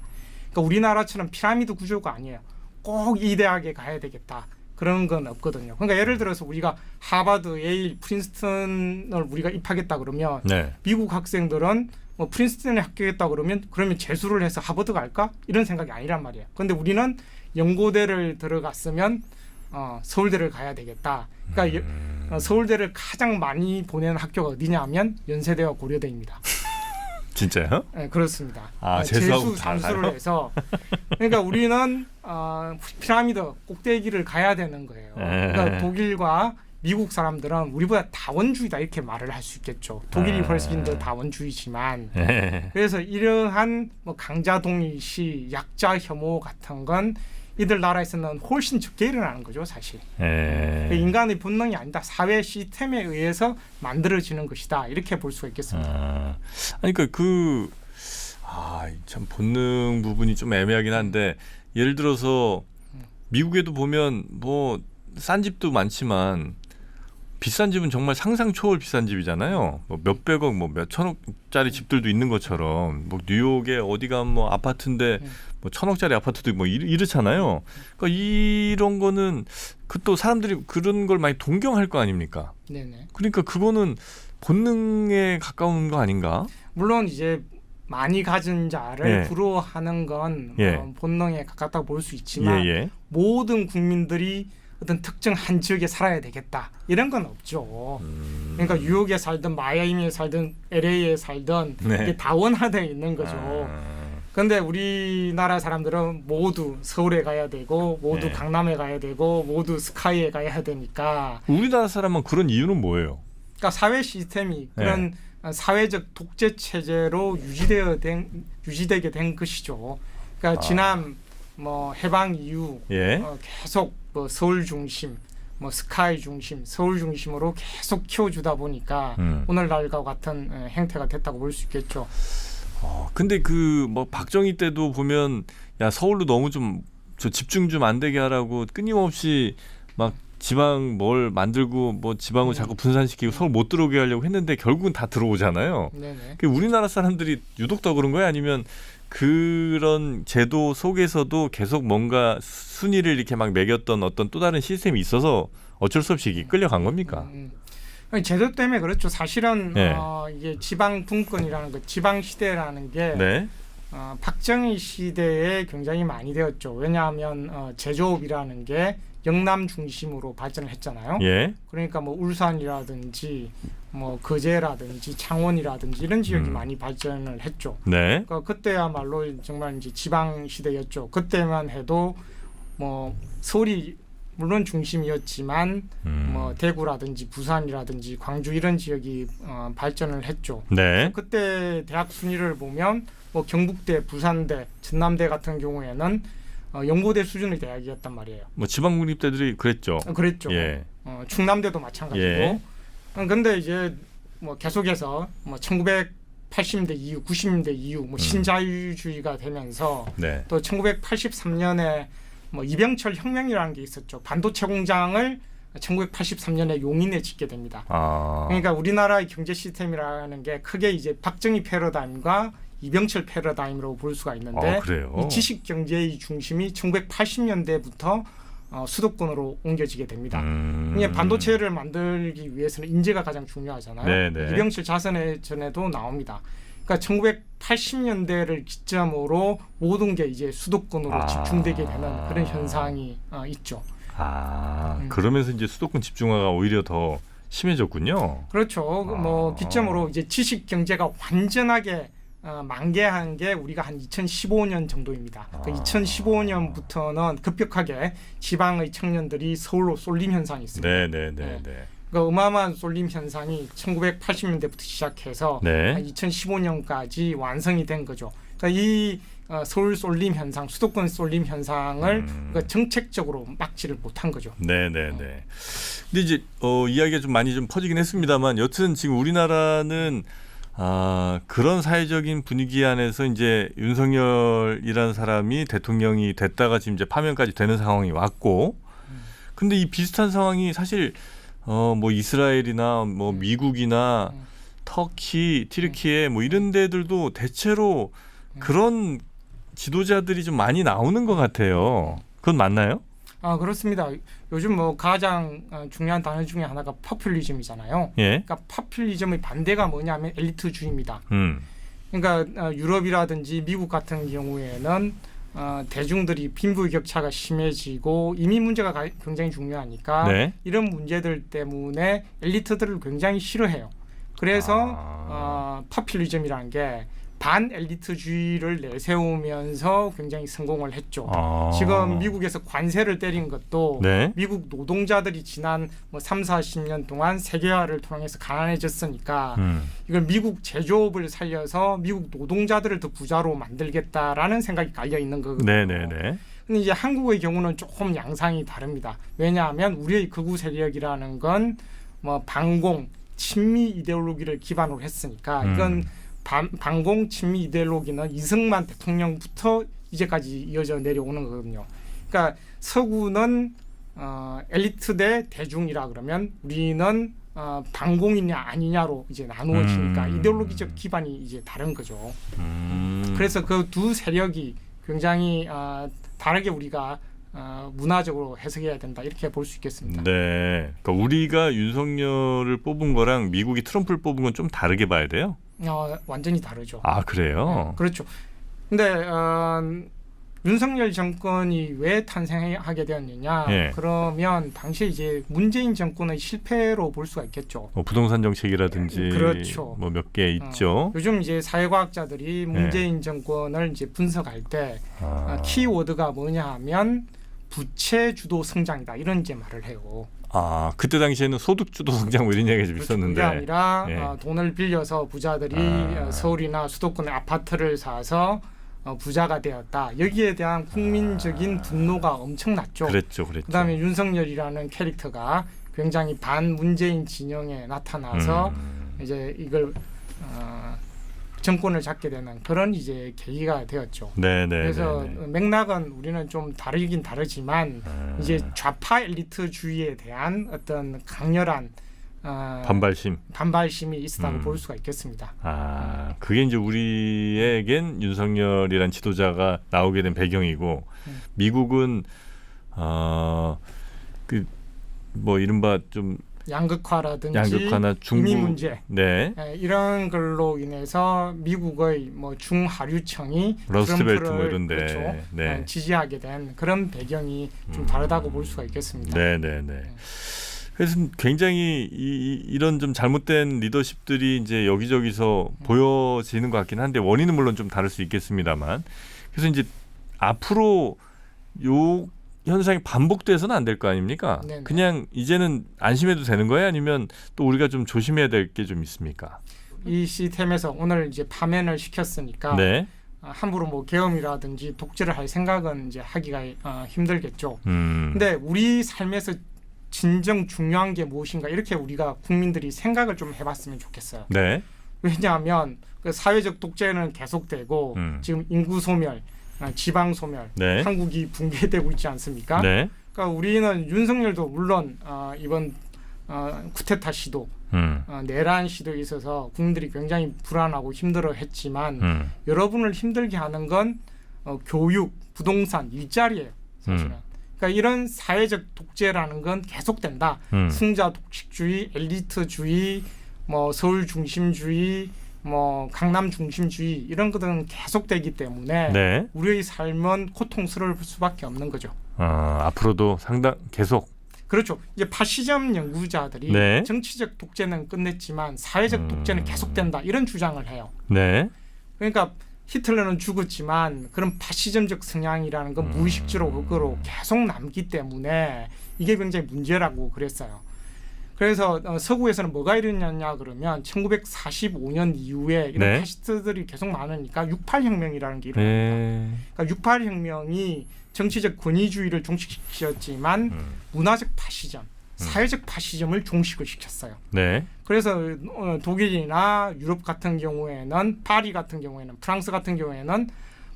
Speaker 1: 그러니까 우리나라처럼 피라미드 구조가 아니에요. 꼭 이 대학에 가야 되겠다. 그런 건 없거든요. 그러니까 예를 들어서 우리가 하버드, 예일, 프린스턴을 우리가 입학했다 그러면
Speaker 2: 네.
Speaker 1: 미국 학생들은 뭐 프린스턴에 합격했다 그러면 재수를 해서 하버드 갈까? 이런 생각이 아니란 말이에요. 그런데 우리는 연고대를 들어갔으면 서울대를 가야 되겠다. 그러니까 서울대를 가장 많이 보내는 학교가 어디냐면 연세대와 고려대입니다.
Speaker 2: 진짜요?
Speaker 1: 네, 그렇습니다.
Speaker 2: 재수하고
Speaker 1: 재수 잠수를 해서 그러니까 우리는 피라미드 꼭대기를 가야 되는 거예요. 그러니까 독일과 미국 사람들은 우리보다 다원주의다 이렇게 말을 할 수 있겠죠. 독일이 훨씬 더 다원주의지만 그래서 이러한 뭐 강자 동일시, 약자 혐오 같은 건 이들 나라에서는 훨씬 적게 일어나는 거죠, 사실. 인간의 본능이 아니다. 사회 시스템에 의해서 만들어지는 것이다. 이렇게 볼 수가 있겠습니다.
Speaker 2: 아니 그러니까 참 본능 부분이 좀 애매하긴 한데 예를 들어서 미국에도 보면 뭐 싼 집도 많지만 비싼 집은 정말 상상 초월 비싼 집이잖아요. 뭐 몇백억, 뭐 몇천억짜리 집들도 있는 것처럼 뭐 뉴욕에 어디가 뭐 아파트인데 뭐 천억짜리 아파트도 뭐 이렇잖아요. 그러니까 이런 거는 그 또 사람들이 그런 걸 많이 동경할 거 아닙니까?
Speaker 1: 네네.
Speaker 2: 그러니까 그거는 본능에 가까운 거 아닌가?
Speaker 1: 물론 이제 많이 가진 자를
Speaker 2: 예.
Speaker 1: 부러워하는 건
Speaker 2: 예.
Speaker 1: 본능에 가깝다고 볼 수 있지만
Speaker 2: 예.
Speaker 1: 모든 국민들이 어떤 특정 한 지역에 살아야 되겠다 이런 건 없죠. 그러니까 뉴욕에 살든 마이애미에 살든 LA에 살든
Speaker 2: 네.
Speaker 1: 이게 다원화되어 있는 거죠. 그런데 우리나라 사람들은 모두 서울에 가야 되고 모두
Speaker 2: 네.
Speaker 1: 강남에 가야 되고 모두 스카이에 가야 되니까
Speaker 2: 우리나라 사람은 그런 이유는 뭐예요?
Speaker 1: 그러니까 사회 시스템이 그런 사회적 독재 체제로 유지되게 된 것이죠. 그러니까 지난 뭐 해방 이후 계속 뭐 서울 중심, 뭐 스카이 중심, 서울 중심으로 계속 키워주다 보니까 오늘날과 같은 행태가 됐다고 볼 수 있겠죠.
Speaker 2: 근데 그 뭐 박정희 때도 보면 야 서울로 너무 좀 저 집중 좀 안 되게 하라고 끊임없이 막 지방 뭘 만들고 뭐 지방을 자꾸 분산시키고 서울 못 들어오게 하려고 했는데 결국은 다 들어오잖아요.
Speaker 1: 네네.
Speaker 2: 우리나라 사람들이 유독 더 그런 거예요? 아니면 그런 제도 속에서도 계속 뭔가 순위를 이렇게 막 매겼던 어떤 또 다른 시스템이 있어서 어쩔 수 없이 이게 끌려간 겁니까?
Speaker 1: 제도 때문에 그렇죠. 사실은
Speaker 2: 네.
Speaker 1: 이게 지방 분권이라는 거, 지방 시대라는 게
Speaker 2: 네.
Speaker 1: 박정희 시대에 굉장히 많이 되었죠. 왜냐하면 제조업이라는 게 영남 중심으로 발전을 했잖아요.
Speaker 2: 예.
Speaker 1: 그러니까 뭐 울산이라든지 뭐 거제라든지 창원이라든지 이런 지역이 많이 발전을 했죠.
Speaker 2: 네.
Speaker 1: 그러니까 그때야말로 정말 이제 지방 시대였죠. 그때만 해도 뭐 서울이 물론 중심이었지만 뭐 대구라든지 부산이라든지 광주 이런 지역이 발전을 했죠.
Speaker 2: 네.
Speaker 1: 그때 대학 순위를 보면 뭐 경북대, 부산대, 전남대 같은 경우에는 연고대 수준의 대학이었단 말이에요.
Speaker 2: 뭐 지방 국립대들이 그랬죠.
Speaker 1: 그랬죠.
Speaker 2: 예.
Speaker 1: 충남대도 마찬가지고.
Speaker 2: 예.
Speaker 1: 근데 이제 뭐 계속해서 뭐 1980년대 이후, 90년대 이후 뭐 신자유주의가 되면서
Speaker 2: 네.
Speaker 1: 또 1983년에 뭐 이병철 혁명이라는 게 있었죠. 반도체 공장을 1983년에 용인에 짓게 됩니다. 그러니까 우리나라의 경제 시스템이라는 게 크게 이제 박정희 패러다임과 이병철 패러다임으로 볼 수가 있는데
Speaker 2: 그래요?
Speaker 1: 이 지식 경제의 중심이 1980년대부터 수도권으로 옮겨지게 됩니다. 이게 반도체를 만들기 위해서는 인재가 가장 중요하잖아요.
Speaker 2: 네네.
Speaker 1: 이병철 자선회전에도 나옵니다. 그러니까 1980년대를 기점으로 모든 게 이제 수도권으로 집중되게 되는 그런 현상이 있죠.
Speaker 2: 그러면서 이제 수도권 집중화가 오히려 더 심해졌군요.
Speaker 1: 그렇죠. 뭐 기점으로 이제 지식 경제가 완전하게 만개한 게 우리가 한 2015년 정도입니다. 그러니까 2015년부터는 급격하게 지방의 청년들이 서울로 쏠림 현상이 있습니다.
Speaker 2: 네네네.
Speaker 1: 그 어마어마한 쏠림 현상이 1980년대부터 시작해서
Speaker 2: 네.
Speaker 1: 한 2015년까지 완성이 된 거죠. 그러니까 이 서울 쏠림 현상, 수도권 쏠림 현상을 그 정책적으로 막지를 못한 거죠.
Speaker 2: 네네네. 근데 이제 이야기가 좀 많이 좀 퍼지긴 했습니다만, 여튼 지금 우리나라는 그런 사회적인 분위기 안에서 이제 윤석열이라는 사람이 대통령이 됐다가 지금 이제 파면까지 되는 상황이 왔고, 근데 이 비슷한 상황이 사실 뭐 이스라엘이나 뭐 미국이나 터키, 튀르키예 뭐 이런 데들도 대체로 그런 지도자들이 좀 많이 나오는 것 같아요. 그건 맞나요?
Speaker 1: 그렇습니다. 요즘 뭐 가장 중요한 단어 중에 하나가 포퓰리즘이잖아요.
Speaker 2: 예.
Speaker 1: 그러니까 포퓰리즘의 반대가 뭐냐면 엘리트주의입니다.
Speaker 2: 음.
Speaker 1: 그러니까 유럽이라든지 미국 같은 경우에는 대중들이 빈부의 격차가 심해지고 이민 문제가 굉장히 중요하니까
Speaker 2: 네.
Speaker 1: 이런 문제들 때문에 엘리트들을 굉장히 싫어해요. 그래서 포퓰리즘이라는 게 반엘리트주의를 내세우면서 굉장히 성공을 했죠. 지금 미국에서 관세를 때린 것도
Speaker 2: 네.
Speaker 1: 미국 노동자들이 지난 뭐 3, 40년 동안 세계화를 통해서 가난해졌으니까 이걸 미국 제조업을 살려서 미국 노동자들을 더 부자로 만들겠다라는 생각이 깔려 있는 거거든요.
Speaker 2: 네네네.
Speaker 1: 근데 이제 한국의 경우는 조금 양상이 다릅니다. 왜냐하면 우리의 극우 세력이라는 건 뭐 반공, 친미 이데올로기를 기반으로 했으니까 이건 반공 친미 이데올로기는 이승만 대통령부터 이제까지 이어져 내려오는 거거든요. 그러니까 서구는 엘리트 대 대중이라 그러면 우리는 반공이냐 아니냐로 이제 나누어지니까 이데올로기적 기반이 이제 다른 거죠. 그래서 그 두 세력이 굉장히 다르게 우리가 문화적으로 해석해야 된다 이렇게 볼 수 있겠습니다.
Speaker 2: 네. 그러니까 우리가 윤석열을 뽑은 거랑 미국이 트럼프를 뽑은 건 좀 다르게 봐야 돼요?
Speaker 1: 완전히 다르죠.
Speaker 2: 그래요?
Speaker 1: 네, 그렇죠. 근데 윤석열 정권이 왜 탄생하게 되었느냐?
Speaker 2: 예.
Speaker 1: 그러면 당시에 이제 문재인 정권의 실패로 볼 수가 있겠죠.
Speaker 2: 부동산 정책이라든지
Speaker 1: 그렇죠.
Speaker 2: 뭐 몇 개 있죠.
Speaker 1: 요즘 이제 사회과학자들이 문재인 정권을 이제 분석할 때 키워드가 뭐냐 하면 부채 주도 성장이다 이런 이제 말을 해요.
Speaker 2: 그때 당시에는 소득 주도 성장 뭐 이런 얘기가 좀 있었는데.
Speaker 1: 그게 아니라
Speaker 2: 예.
Speaker 1: 돈을 빌려서 부자들이 서울이나 수도권의 아파트를 사서 부자가 되었다. 여기에 대한 국민적인 분노가 엄청났죠.
Speaker 2: 그랬죠.
Speaker 1: 그다음에 윤석열이라는 캐릭터가 굉장히 반문재인 진영에 나타나서 이제 이걸 정권을 잡게 되는 그런 이제 계기가 되었죠.
Speaker 2: 네네.
Speaker 1: 그래서 맥락은 우리는 좀 다르긴 다르지만 이제 좌파 엘리트주의에 대한 어떤 강렬한 반발심이 있었다고 볼 수가 있겠습니다.
Speaker 2: 그게 이제 우리에겐 윤석열이란 지도자가 나오게 된 배경이고 미국은 그 뭐 이른바 좀 양극화나 중국
Speaker 1: 이민 문제
Speaker 2: 네.
Speaker 1: 이런 걸로 인해서 미국의 뭐 중하류청이
Speaker 2: 러스트벨트 뭐 이런데
Speaker 1: 그렇죠.
Speaker 2: 네.
Speaker 1: 지지하게 된 그런 배경이 좀 다르다고 볼 수가 있겠습니다.
Speaker 2: 네네네. 그래서 굉장히 이런 좀 잘못된 리더십들이 이제 여기저기서 보여지는 것 같긴 한데 원인은 물론 좀 다를 수 있겠습니다만 그래서 이제 앞으로 요 현상이 반복돼서는 안 될 거 아닙니까?
Speaker 1: 네네.
Speaker 2: 그냥 이제는 안심해도 되는 거예요? 아니면 또 우리가 좀 조심해야 될 게 좀 있습니까?
Speaker 1: 이 시스템에서 오늘 이제 파면을 시켰으니까
Speaker 2: 네.
Speaker 1: 함부로 뭐 계엄이라든지 독재를 할 생각은 이제 하기가 힘들겠죠.
Speaker 2: 음.
Speaker 1: 근데 우리 삶에서 진정 중요한 게 무엇인가 이렇게 우리가 국민들이 생각을 좀 해봤으면 좋겠어요.
Speaker 2: 네.
Speaker 1: 왜냐하면 그 사회적 독재는 계속되고 지금 인구 소멸, 지방 소멸,
Speaker 2: 네.
Speaker 1: 한국이 붕괴되고 있지 않습니까?
Speaker 2: 네.
Speaker 1: 그러니까 우리는 윤석열도 물론 이번 쿠데타 시도, 내란 시도에 있어서 국민들이 굉장히 불안하고 힘들어했지만 여러분을 힘들게 하는 건 교육, 부동산, 일자리예요. 사실은. 그러니까 이런 사회적 독재라는 건 계속된다. 승자 독식주의, 엘리트주의, 뭐 서울 중심주의, 뭐 강남 중심주의 이런 것들은 계속되기 때문에
Speaker 2: 네.
Speaker 1: 우리의 삶은 고통스러울 수밖에 없는 거죠.
Speaker 2: 앞으로도 계속.
Speaker 1: 그렇죠. 이제 파시즘 연구자들이
Speaker 2: 네.
Speaker 1: 정치적 독재는 끝냈지만 사회적 독재는 계속된다 이런 주장을 해요.
Speaker 2: 네.
Speaker 1: 그러니까 히틀러는 죽었지만 그런 파시즘적 성향이라는 건 무의식적으로 계속 남기 때문에 이게 굉장히 문제라고 그랬어요. 그래서 서구에서는 뭐가 일어났냐 그러면 1945년 이후에 이런
Speaker 2: 네.
Speaker 1: 파시스트들이 계속 많으니까 68혁명이라는 게 일어납니다. 그러니까 68혁명이 정치적 권위주의를 종식시켰지만 문화적 파시즘, 사회적 파시즘을 종식을 시켰어요.
Speaker 2: 네.
Speaker 1: 그래서 독일이나 유럽 같은 경우에는 파리 같은 경우에는 프랑스 같은 경우에는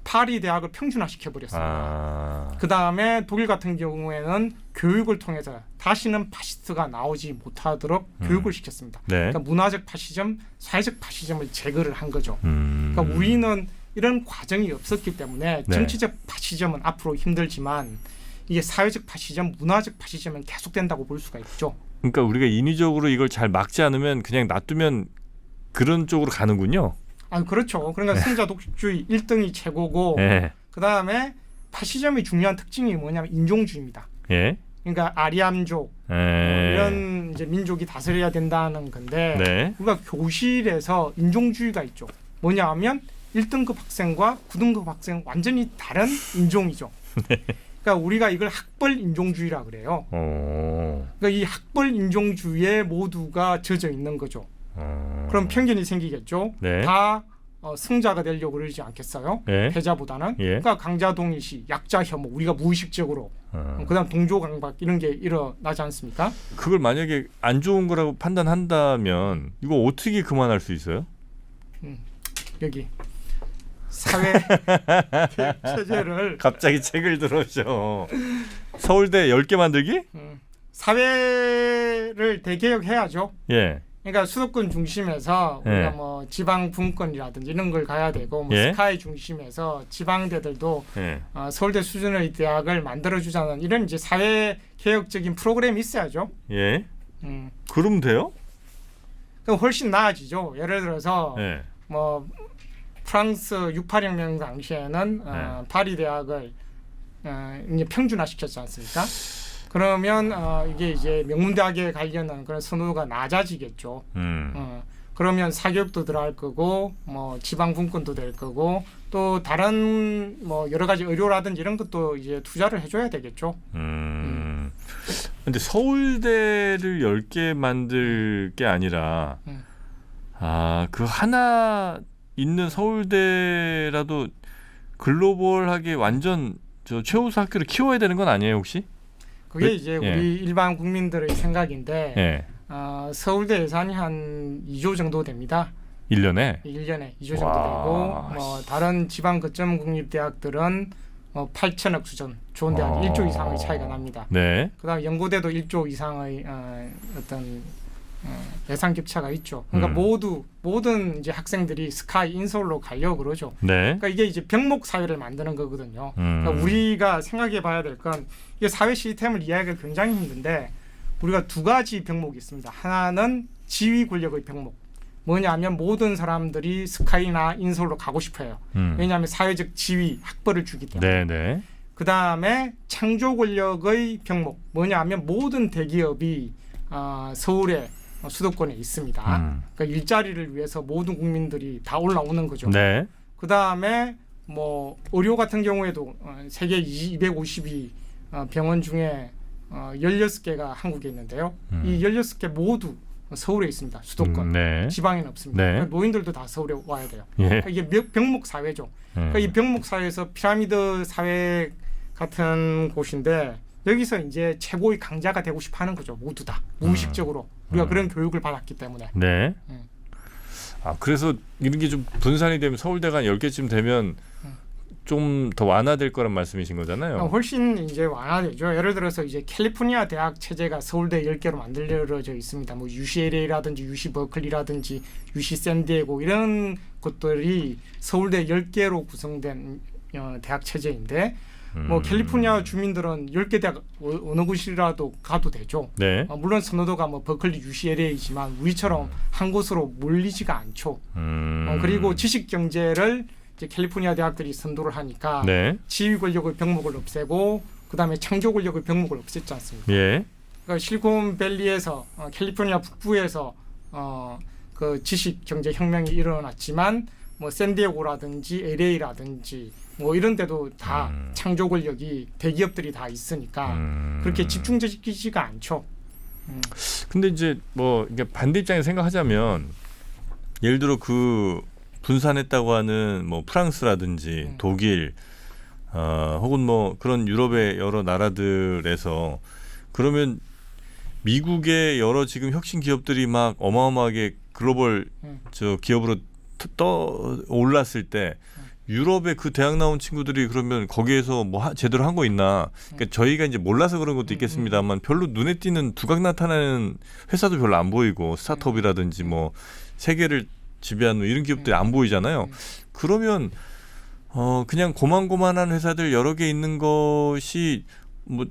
Speaker 1: 파리 대학을 평준화시켜 버렸습니다. 그 다음에 독일 같은 경우에는 교육을 통해서 다시는 파시스트가 나오지 못하도록 교육을 시켰습니다.
Speaker 2: 네.
Speaker 1: 그러니까 문화적 파시즘, 사회적 파시즘을 제거를 한 거죠. 그러니까 우리는 이런 과정이 없었기 때문에
Speaker 2: 네.
Speaker 1: 정치적 파시즘은 앞으로 힘들지만 이게 사회적 파시즘, 문화적 파시즘은 계속된다고 볼 수가 있죠.
Speaker 2: 그러니까 우리가 인위적으로 이걸 잘 막지 않으면 그냥 놔두면 그런 쪽으로 가는군요.
Speaker 1: 아, 그렇죠. 그러니까 승자 독식주의 1등이 최고고
Speaker 2: 네.
Speaker 1: 그다음에 파시즘의 중요한 특징이 뭐냐면 인종주의입니다.
Speaker 2: 예.
Speaker 1: 그러니까 아리안족 이런 이제 민족이 다스려야 된다는 건데
Speaker 2: 네.
Speaker 1: 우리가 교실에서 인종주의가 있죠. 뭐냐하면 1등급 학생과 9등급 학생 완전히 다른 인종이죠. 그러니까 우리가 이걸 학벌 인종주의라 그래요. 그러니까 이 학벌 인종주의에 모두가 젖어 있는 거죠. 그럼 편견이 생기겠죠.
Speaker 2: 네.
Speaker 1: 다 승자가 되려고 그러지 않겠어요?
Speaker 2: 예.
Speaker 1: 패자보다는.
Speaker 2: 예.
Speaker 1: 그러니까 강자 동일시, 약자 혐오, 우리가 무의식적으로 그다음 동조 강박 이런 게 일어나지 않습니까?
Speaker 2: 그걸 만약에 안 좋은 거라고 판단한다면 이거 어떻게 그만할 수 있어요?
Speaker 1: 여기 사회 체제를
Speaker 2: 갑자기 책을 들어오셔. 서울대 10개 만들기?
Speaker 1: 사회를 대개혁해야죠.
Speaker 2: 예.
Speaker 1: 그러니까 수도권 중심에서
Speaker 2: 예.
Speaker 1: 우리가 뭐 지방 분권이라든지 이런 걸 가야 되고 뭐
Speaker 2: 예.
Speaker 1: 스카이 중심에서 지방대들도
Speaker 2: 예.
Speaker 1: 서울대 수준의 대학을 만들어주자는 이런 이제 사회 개혁적인 프로그램이 있어야죠.
Speaker 2: 예.
Speaker 1: 음.
Speaker 2: 그러면 돼요?
Speaker 1: 그럼 훨씬 나아지죠. 예를 들어서
Speaker 2: 예.
Speaker 1: 뭐 프랑스 68혁명 당시에는 파리 대학을 이제 평준화시켰지 않습니까? 그러면 이게 이제 명문대학에 가려는 그런 선호도가 낮아지겠죠. 그러면 사교육도 들어갈 거고 뭐 지방 분권도 될 거고 또 다른 뭐 여러 가지 의료라든지 이런 것도 이제 투자를 해줘야 되겠죠.
Speaker 2: 근데 서울대를 10개 만들 게 아니라 그 하나 있는 서울대라도 글로벌하게 완전 저 최우수 학교를 키워야 되는 건 아니에요 혹시?
Speaker 1: 그게 이제
Speaker 2: 예.
Speaker 1: 우리 일반 국민들의 생각인데
Speaker 2: 예.
Speaker 1: 서울대 예산이 한 2조 정도 됩니다.
Speaker 2: 1년에?
Speaker 1: 1년에 2조 정도
Speaker 2: 와.
Speaker 1: 되고 뭐 다른 지방 거점 국립대학들은 8천억 수준 좋은 대학 1조 이상의 차이가 납니다.
Speaker 2: 네.
Speaker 1: 그다음 연고대도 1조 이상의 어떤 예산 격차가 있죠. 그러니까 모든 이제 학생들이 스카이 인서울로 가려고 그러죠.
Speaker 2: 네.
Speaker 1: 그러니까 이게 이제 병목 사회를 만드는 거거든요. 그러니까 우리가 생각해봐야 될 건 이게 사회 시스템을 이해하기가 굉장히 힘든데 우리가 두 가지 병목이 있습니다. 하나는 지위 권력의 병목. 뭐냐면 모든 사람들이 스카이나 인서울로 가고 싶어요. 왜냐하면 사회적 지위, 학벌을 주기 때문에.
Speaker 2: 네, 네.
Speaker 1: 그 다음에 창조 권력의 병목. 뭐냐면 모든 대기업이 서울에 수도권에 있습니다. 그러니까 일자리를 위해서 모든 국민들이 다 올라오는 거죠.
Speaker 2: 네.
Speaker 1: 그 다음에 뭐 의료 같은 경우에도 세계 252 병원 중에 16개가 한국에 있는데요. 이 16개 모두 서울에 있습니다. 수도권.
Speaker 2: 네.
Speaker 1: 지방에는 없습니다.
Speaker 2: 네.
Speaker 1: 그러니까 노인들도 다 서울에 와야 돼요.
Speaker 2: 예.
Speaker 1: 그러니까 이게 병목 사회죠. 그러니까 이 병목 사회에서 피라미드 사회 같은 곳인데 여기서 이제 최고의 강자가 되고 싶어하는 거죠. 모두 다 무의식적으로 우리가 그런 교육을 받았기 때문에.
Speaker 2: 네. 그래서 이런 게 좀 분산이 되면 서울대가 한 10개쯤 되면 좀 더 완화될 거란 말씀이신 거잖아요.
Speaker 1: 훨씬 이제 완화되죠. 예를 들어서 이제 캘리포니아 대학 체제가 서울대 10개로 만들어져 있습니다. 뭐 UCLA라든지 UC 버클리라든지 UC 샌디에고 이런 것들이 서울대 10개로 구성된 대학 체제인데 뭐 캘리포니아 주민들은 10개 대학 어느 곳이라도 가도 되죠.
Speaker 2: 네.
Speaker 1: 물론 선호도가 뭐 버클리, UCLA이지만 우리처럼 한 곳으로 몰리지가 않죠. 그리고 지식 경제를 이제 캘리포니아 대학들이 선도를 하니까
Speaker 2: 네.
Speaker 1: 지위 권력의 병목을 없애고 그다음에 창조 권력의 병목을 없앴지 않습니까?
Speaker 2: 예.
Speaker 1: 그러니까 실리콘밸리에서 캘리포니아 북부에서 그 지식 경제 혁명이 일어났지만 뭐 샌디에고라든지 LA라든지 뭐 이런 데도 다 창조 권력이 대기업들이 다 있으니까 그렇게 집중적이지가 않죠.
Speaker 2: 근데 이제 뭐 이게 반대 입장에서 생각하자면 예를 들어 그 분산했다고 하는 뭐 프랑스라든지 독일 혹은 뭐 그런 유럽의 여러 나라들에서 그러면 미국의 여러 지금 혁신 기업들이 막 어마어마하게 글로벌 저 기업으로 떠 올랐을 때 유럽의 그 대학 나온 친구들이 그러면 거기에서 뭐 제대로 한 거 있나? 그러니까 저희가 이제 몰라서 그런 것도 있겠습니다만 별로 눈에 띄는 두각 나타나는 회사도 별로 안 보이고 스타트업이라든지 뭐 세계를 지배하는 이런 기업들이 안 보이잖아요. 그러면 그냥 고만고만한 회사들 여러 개 있는 것이 뭐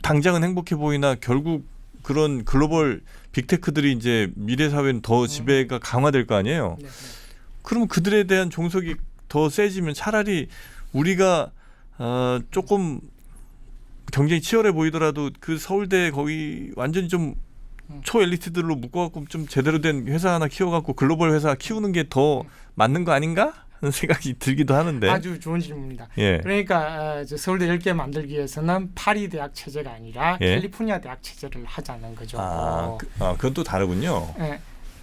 Speaker 2: 당장은 행복해 보이나 결국 그런 글로벌 빅테크들이 이제 미래 사회는 더 지배가 강화될 거 아니에요. 그러면 그들에 대한 종속이 더 세지면 차라리 우리가 조금 경쟁이 치열해 보이더라도 그 서울대 거기 완전히 좀 초엘리트들로 묶어갖고 좀 제대로 된 회사 하나 키워갖고 글로벌 회사 키우는 게 더 맞는 거 아닌가 하는 생각이 들기도 하는데.
Speaker 1: 아주 좋은 질문입니다.
Speaker 2: 예.
Speaker 1: 그러니까 서울대 10개 만들기 위해서는 파리 대학 체제가 아니라
Speaker 2: 예.
Speaker 1: 캘리포니아 대학 체제를 하자는 거죠.
Speaker 2: 그건 또 다르군요.
Speaker 1: 예.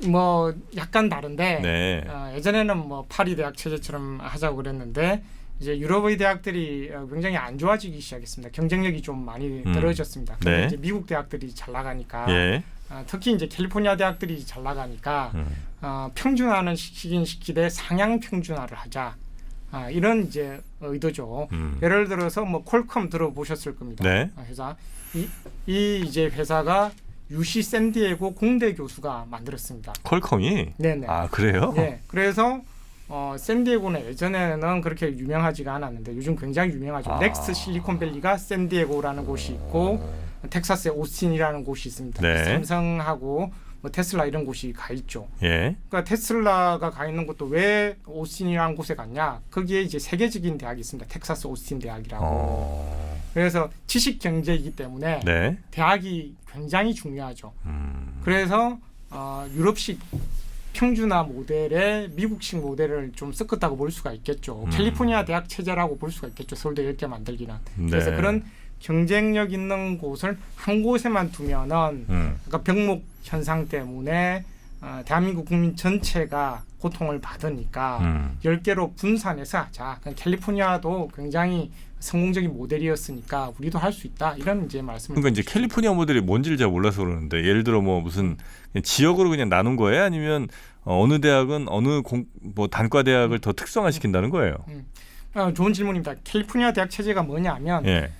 Speaker 1: 뭐 약간 다른데
Speaker 2: 네.
Speaker 1: 예전에는 뭐 파리 대학 체제처럼 하자고 그랬는데 이제 유럽의 대학들이 굉장히 안 좋아지기 시작했습니다. 경쟁력이 좀 많이 떨어졌습니다. 근데
Speaker 2: 네.
Speaker 1: 이제 미국 대학들이 잘 나가니까
Speaker 2: 예.
Speaker 1: 특히 이제 캘리포니아 대학들이 잘 나가니까 평준화는 시키긴 시키되 상향 평준화를 하자. 이런 이제 의도죠. 예를 들어서 뭐 퀄컴 들어보셨을 겁니다.
Speaker 2: 네.
Speaker 1: 회사 이 이제 회사가 UC 샌디에고 공대 교수가 만들었습니다.
Speaker 2: 퀄컴이?
Speaker 1: 네네.
Speaker 2: 아 그래요?
Speaker 1: 네. 그래서 샌디에고는 예전에는 그렇게 유명하지가 않았는데 요즘 굉장히 유명하죠. 넥스트 실리콘밸리가 샌디에고라는 곳이 있고 텍사스의 오스틴이라는 곳이 있습니다.
Speaker 2: 네.
Speaker 1: 삼성하고 뭐 테슬라 이런 곳이 가 있죠.
Speaker 2: 예.
Speaker 1: 그러니까 테슬라가 가 있는 곳도 왜 오스틴이라는 곳에 갔냐? 거기에 이제 세계적인 대학이 있습니다. 텍사스 오스틴 대학이라고. 그래서 지식 경제이기 때문에
Speaker 2: 네.
Speaker 1: 대학이 굉장히 중요하죠. 그래서 유럽식 평준화 모델에 미국식 모델을 좀 섞었다고 볼 수가 있겠죠. 캘리포니아 대학 체제라고 볼 수가 있겠죠. 서울대 10개 만들기는. 그래서
Speaker 2: 네.
Speaker 1: 그런 경쟁력 있는 곳을 한 곳에만 두면은 그러니까 병목 현상 때문에 대한민국 국민 전체가 고통을 받으니까 10개로 분산해서 자, 캘리포니아도 굉장히 성공적인 모델이었으니까 우리도 할 수 있다. 이런 이제 말씀을.
Speaker 2: 그러니까 이제 캘리포니아 모델이 뭔지를 잘 몰라서 그러는데 예를 들어 뭐 무슨 그냥 지역으로 그냥 나눈 거예요? 아니면 어느 대학은 어느 뭐 단과 대학을 더 특성화시킨다는 거예요?
Speaker 1: 좋은 질문입니다. 캘리포니아 대학 체제가 뭐냐면
Speaker 2: 예.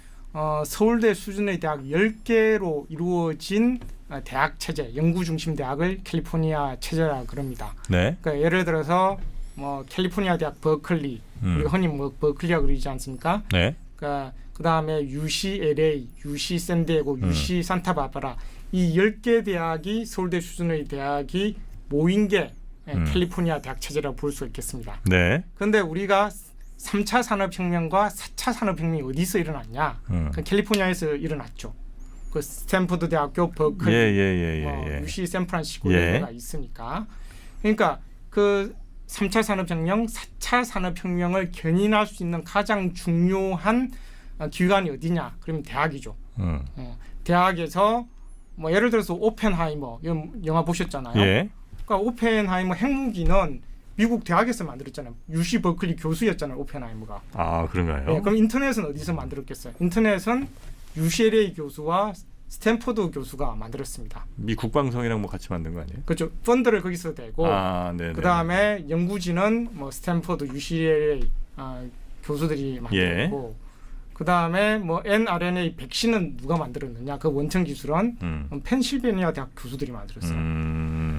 Speaker 1: 서울대 수준의 대학 10개로 이루어진 대학 체제, 연구 중심 대학을 캘리포니아 체제라고 그럽니다.
Speaker 2: 네.
Speaker 1: 그러니까 예를 들어서 뭐 캘리포니아 대학 버클리, 우리가 흔히 뭐 버클리라고 그러지 않습니까?
Speaker 2: 네.
Speaker 1: 그러니까 그다음에 UCLA, UC 샌디에고, UC 산타바바라 이 10개 대학이 서울대 수준의 대학이 모인 게 캘리포니아 대학 체제라고 볼 수 있겠습니다.
Speaker 2: 네.
Speaker 1: 그런데 우리가 3차 산업혁명과 4차 산업혁명이 어디서 일어났냐? 그 캘리포니아에서 일어났죠. 그 스탠퍼드 대학교, 버클리, UC 샌프란시스코 대가 있으니까. 그러니까 그 3차 산업혁명, 4차 산업혁명을 견인할 수 있는 가장 중요한 기관이 어디냐? 그러면 대학이죠. 대학에서 뭐 예를 들어서 오펜하이머 영화 보셨잖아요.
Speaker 2: 예.
Speaker 1: 그러니까 오펜하이머 핵무기는 미국 대학에서 만들었잖아요. UC 버클리 교수였잖아요. 오펜하이머가.
Speaker 2: 아 그런가요?
Speaker 1: 네, 그럼 인터넷은 어디서 만들었겠어요? 인터넷은 UCLA 교수와 스탠퍼드 교수가 만들었습니다.
Speaker 2: 미 국방성이랑 뭐 같이 만든 거 아니에요?
Speaker 1: 그렇죠. 펀드를 거기서 대고 그 다음에 연구진은 뭐 스탠퍼드, UCLA 교수들이 만들었고 그 다음에 뭐 mRNA 백신은 누가 만들었느냐? 그 원천 기술은 펜실베니아 대학 교수들이 만들었어요.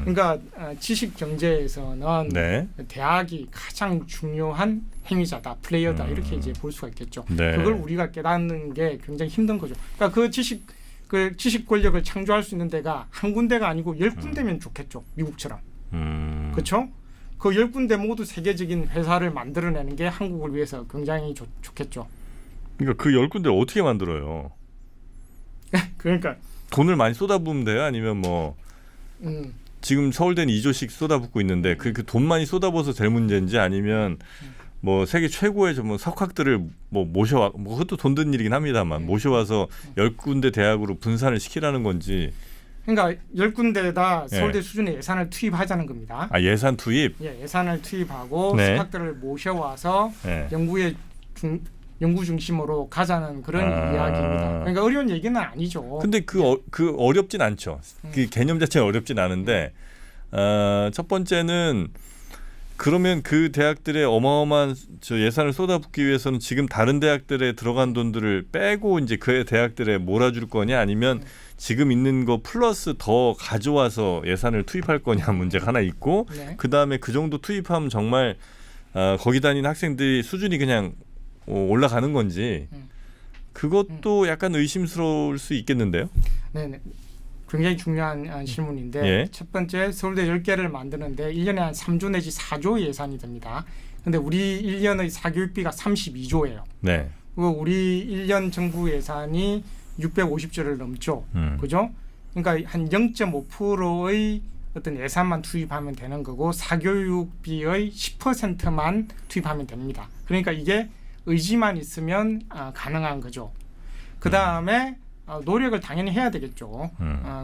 Speaker 1: 그러니까 지식 경제에서는 대학이 가장 중요한 행위자다, 플레이어다 이렇게 이제 볼 수가 있겠죠.
Speaker 2: 네.
Speaker 1: 그걸 우리가 깨닫는 게 굉장히 힘든 거죠. 그러니까 그 지식 권력을 창조할 수 있는 데가 한 군데가 아니고 10군데면 좋겠죠. 미국처럼. 그렇죠? 그 10군데 모두 세계적인 회사를 만들어내는 게 한국을 위해서 굉장히 좋겠죠.
Speaker 2: 그러니까 그 10군데를 어떻게 만들어요?
Speaker 1: 그러니까
Speaker 2: 돈을 많이 쏟아부으면 돼요? 아니면 뭐 지금 서울대는 2조씩 쏟아붓고 있는데 그 돈 많이 쏟아부어서 될 문제인지 아니면 뭐 세계 최고의 뭐 석학들을 뭐 모셔와 뭐 그것도 돈 드는 일이긴 합니다만 모셔와서 10군데 대학으로 분산을 시키라는 건지.
Speaker 1: 그러니까 10군데다 서울대 수준의 예산을 투입하자는 겁니다.
Speaker 2: 아, 예산 투입?
Speaker 1: 예, 예산을 투입하고
Speaker 2: 네.
Speaker 1: 석학들을 모셔와서
Speaker 2: 네.
Speaker 1: 연구 중심으로 가자는 그런 이야기입니다. 그러니까 어려운 얘기는 아니죠.
Speaker 2: 근데 그 어렵진 않죠. 그 개념 자체는 어렵진 않은데 첫 번째는 그러면 그 대학들의 어마어마한 저 예산을 쏟아붓기 위해서는 지금 다른 대학들에 들어간 돈들을 빼고 이제 그 대학들에 몰아줄 거냐 아니면 지금 있는 거 플러스 더 가져와서 예산을 투입할 거냐 문제가 하나 있고
Speaker 1: 네.
Speaker 2: 그 다음에 그 정도 투입하면 정말 거기 다니는 학생들이 수준이 그냥 올라가는 건지 그것도 약간 의심스러울 수 있겠는데요.
Speaker 1: 네네. 굉장히 중요한 질문인데
Speaker 2: 예.
Speaker 1: 첫 번째 서울대 10개를 만드는데 1년에 한 3조 내지 4조 예산이 됩니다. 근데 우리 1년의 사교육비가 32조예요.
Speaker 2: 네.
Speaker 1: 그리고 우리 1년 정부 예산이 650조를 넘죠. 그죠? 그러니까 한 0.5%의 어떤 예산만 투입하면 되는 거고 사교육비의 10%만 투입하면 됩니다. 그러니까 이게 의지만 있으면 가능한 거죠. 그 다음에 노력을 당연히 해야 되겠죠.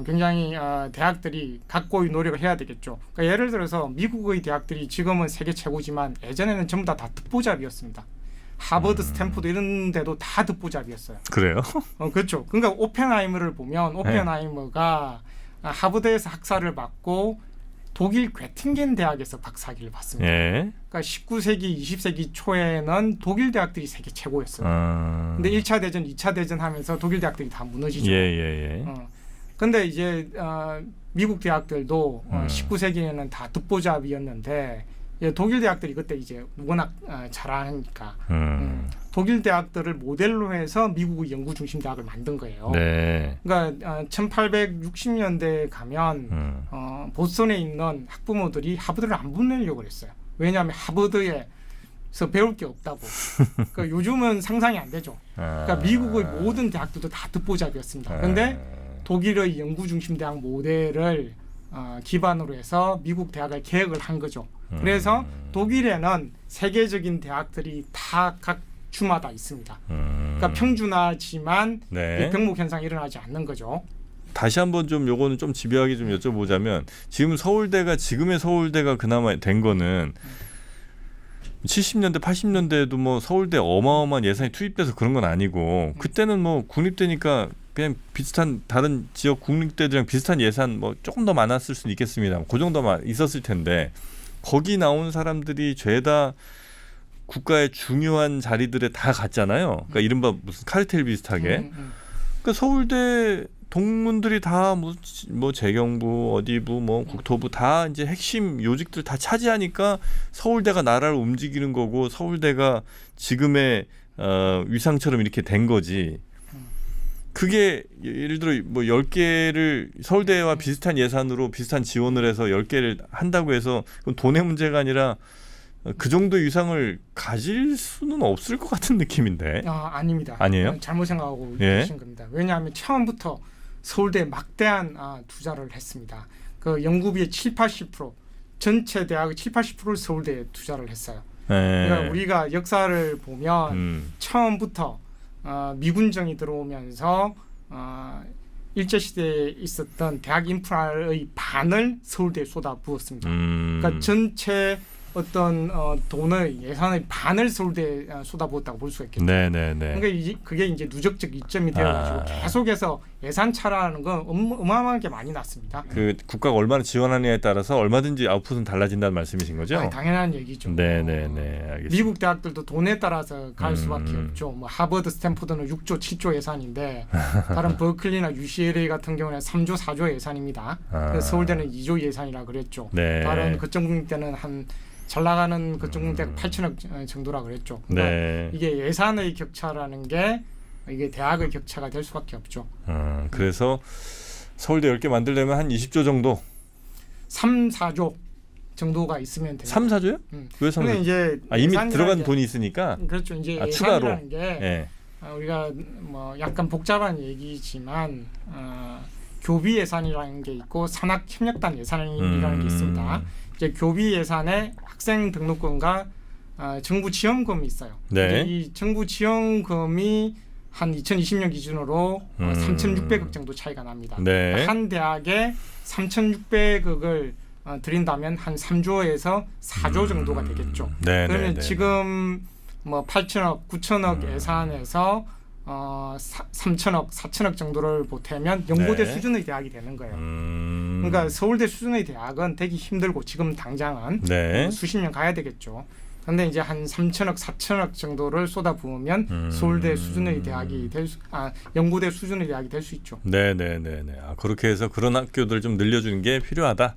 Speaker 1: 굉장히 대학들이 각고의 노력을 해야 되겠죠. 그러니까 예를 들어서 미국의 대학들이 지금은 세계 최고지만 예전에는 전부 다 듣보잡이었습니다. 하버드, 스탠포드 이런 데도 다 듣보잡이었어요.
Speaker 2: 그래요?
Speaker 1: 그렇죠. 그러니까 오펜하이머를 보면 오펜하이머가 하버드에서 학사를 받고 독일 괴팅겐 대학에서 박사학위를 받습니다.
Speaker 2: 예.
Speaker 1: 그러니까 19세기, 20세기 초에는 독일 대학들이 세계 최고였어요. 근데 1차 대전, 2차 대전 하면서 독일 대학들이 다 무너지죠.
Speaker 2: 예.
Speaker 1: 근데 이제 미국 대학들도 19세기에는 다 듣보잡이었는데 독일 대학들이 그때 이제 워낙 잘하니까 독일 대학들을 모델로 해서 미국의 연구 중심 대학을 만든 거예요.
Speaker 2: 네.
Speaker 1: 그러니까 1860년대에 가면 보스턴에 있는 학부모들이 하버드를 안 보내려고 했어요. 왜냐하면 하버드에서 배울 게 없다고. 그러니까 요즘은 상상이 안 되죠. 그러니까 미국의 모든 대학들도 다 듣보잡이었습니다. 그런데 독일의 연구 중심 대학 모델을 기반으로 해서 미국 대학을 개혁을 한 거죠. 그래서 독일에는 세계적인 대학들이 다 각 주마다 있습니다. 그러니까 평준화지만
Speaker 2: 네.
Speaker 1: 병목 현상이 일어나지 않는 거죠.
Speaker 2: 다시 한번 좀 요거는 좀 집요하게 좀 여쭤보자면 지금 지금의 서울대가 그나마 된 거는 70년대 80년대에도 뭐 서울대 어마어마한 예산이 투입돼서 그런 건 아니고 그때는 뭐 국립대니까 그냥 비슷한 다른 지역 국립대들이랑 비슷한 예산 뭐 조금 더 많았을 수는 있겠습니다. 그 정도만 있었을 텐데 거기 나온 사람들이 죄다 국가의 중요한 자리들에 다 갔잖아요. 그러니까 이른바 무슨 카르텔 비슷하게. 그러니까 서울대 동문들이 다 뭐 재경부, 어디부, 뭐 국토부 다 이제 핵심 요직들 다 차지하니까 서울대가 나라를 움직이는 거고 서울대가 지금의 위상처럼 이렇게 된 거지. 그게 예를 들어 뭐 10개를 서울대와 비슷한 예산으로 비슷한 지원을 해서 10개를 한다고 해서 그건 돈의 문제가 아니라 그 정도의 위상을 가질 수는 없을 것 같은 느낌인데.
Speaker 1: 아닙니다.
Speaker 2: 아니에요?
Speaker 1: 잘못 생각하고
Speaker 2: 예?
Speaker 1: 계신 겁니다. 왜냐하면 처음부터 서울대에 막대한 투자를 했습니다. 그 연구비의 70-80% 전체 대학의 70-80%를 서울대에 투자를 했어요. 그러니까 우리가 역사를 보면 처음부터 미군정이 들어오면서 일제시대에 있었던 대학 인프라의 반을 서울대에 쏟아부었습니다. 그러니까 전체 어떤 돈의 예산의 반을 서울대에 쏟아부었다고 볼 수가 있겠죠.
Speaker 2: 네네네.
Speaker 1: 그러니까 그게 이제 누적적 이점이 되어가지고 계속해서 예산 차라는 건 어마어마하게 많이 났습니다.
Speaker 2: 그 국가가 얼마나 지원하느냐에 따라서 얼마든지 아웃풋은 달라진다는 말씀이신 거죠?
Speaker 1: 당연한 얘기죠.
Speaker 2: 네네네. 알겠습니다.
Speaker 1: 미국 대학들도 돈에 따라서 갈 수밖에 없죠. 뭐 하버드, 스탠포드는 6조, 7조 예산인데 다른 버클리나 UCLA 같은 경우는 3조, 4조 예산입니다. 서울대는 2조 예산이라 그랬죠.
Speaker 2: 네.
Speaker 1: 다른 거점국립대는 한 잘 나가는 거점국립대가 8천억 정도라 그랬죠. 그러니까
Speaker 2: 네.
Speaker 1: 이게 예산의 격차라는 게 이게 대학의 격차가 될 수밖에 없죠.
Speaker 2: 그래서 서울대 10개 만들려면 한 20조 정도?
Speaker 1: 3, 4조 정도가 있으면 됩니다.
Speaker 2: 3, 4조요? 왜 3, 4조?
Speaker 1: 이제
Speaker 2: 이미 들어간 돈이 있으니까?
Speaker 1: 그렇죠. 이제
Speaker 2: 추가로.
Speaker 1: 예산이라는 게 우리가 뭐 약간 복잡한 얘기지만 교비 예산이라는 게 있고 산학협력단 예산이라는 게 있습니다. 이제 교비 예산에 학생 등록금과 정부 지원금이 있어요.
Speaker 2: 네.
Speaker 1: 이 정부 지원금이 한 2020년 기준으로 3,600억 정도 차이가 납니다.
Speaker 2: 네.
Speaker 1: 한 대학에 3,600억을 드린다면 한 3조에서 4조 정도가 되겠죠.
Speaker 2: 네,
Speaker 1: 그러면
Speaker 2: 네, 네.
Speaker 1: 지금 뭐 8천억, 9천억 예산에서 3천억, 4천억 정도를 보태면 연고대
Speaker 2: 네.
Speaker 1: 수준의 대학이 되는 거예요. 그러니까 서울대 수준의 대학은 되기 힘들고 지금 당장은
Speaker 2: 네.
Speaker 1: 수십 년 가야 되겠죠. 근데 이제 한 3천억, 4천억 정도를 쏟아부으면 서울대 수준의 대학이 연고대 수준의 대학이 될 수 있죠.
Speaker 2: 네네네네. 그렇게 해서 그런 학교들 좀 늘려주는 게 필요하다.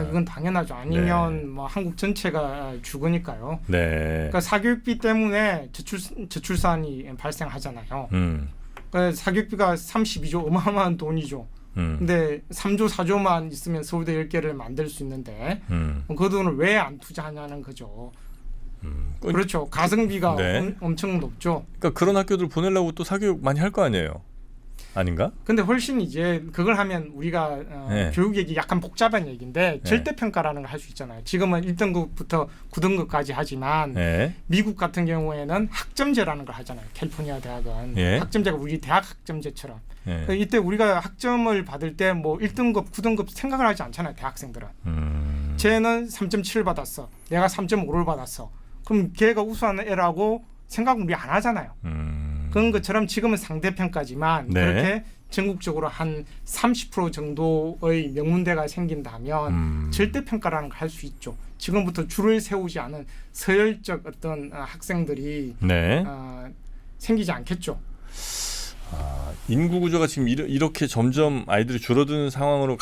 Speaker 1: 이건 당연하죠. 아니면 뭐 한국 전체가 죽으니까요.
Speaker 2: 네.
Speaker 1: 그러니까 사교육비 때문에 저출산이 발생하잖아요. 그러니까 사교육비가 32조 어마어마한 돈이죠. 근데 3조 4조만 있으면 서울대 10개를 만들 수 있는데 그 돈을 왜 안 투자하냐는 거죠. 그렇죠. 가성비가
Speaker 2: 네.
Speaker 1: 엄청 높죠.
Speaker 2: 그러니까 그런 학교들 보내려고 또 사교육 많이 할 거 아니에요. 아닌가?
Speaker 1: 근데 훨씬 이제 그걸 하면 우리가
Speaker 2: 네.
Speaker 1: 교육 얘기 약간 복잡한 얘기인데 절대평가라는 걸 할 수 있잖아요. 지금은 1등급부터 9등급까지 하지만
Speaker 2: 네.
Speaker 1: 미국 같은 경우에는 학점제라는 걸 하잖아요. 캘리포니아 대학은
Speaker 2: 예.
Speaker 1: 학점제가 우리 대학 학점제처럼.
Speaker 2: 네.
Speaker 1: 그러니까 이때 우리가 학점을 받을 때 뭐 1등급, 9등급 생각을 하지 않잖아요. 대학생들은. 쟤는 3.7을 받았어. 내가 3.5를 받았어. 그럼 걔가 우수한 애라고 생각 우리 안 하잖아요. 그런 것처럼 지금은 상대평가지만
Speaker 2: 네.
Speaker 1: 그렇게 전국적으로 한 30% 정도의 명문대가 생긴다면 절대평가라는 걸 할 수 있죠. 지금부터 줄을 세우지 않은 서열적 어떤 학생들이
Speaker 2: 네.
Speaker 1: 생기지 않겠죠.
Speaker 2: 인구 구조가 지금 이렇게 점점 아이들이 줄어드는 상황으로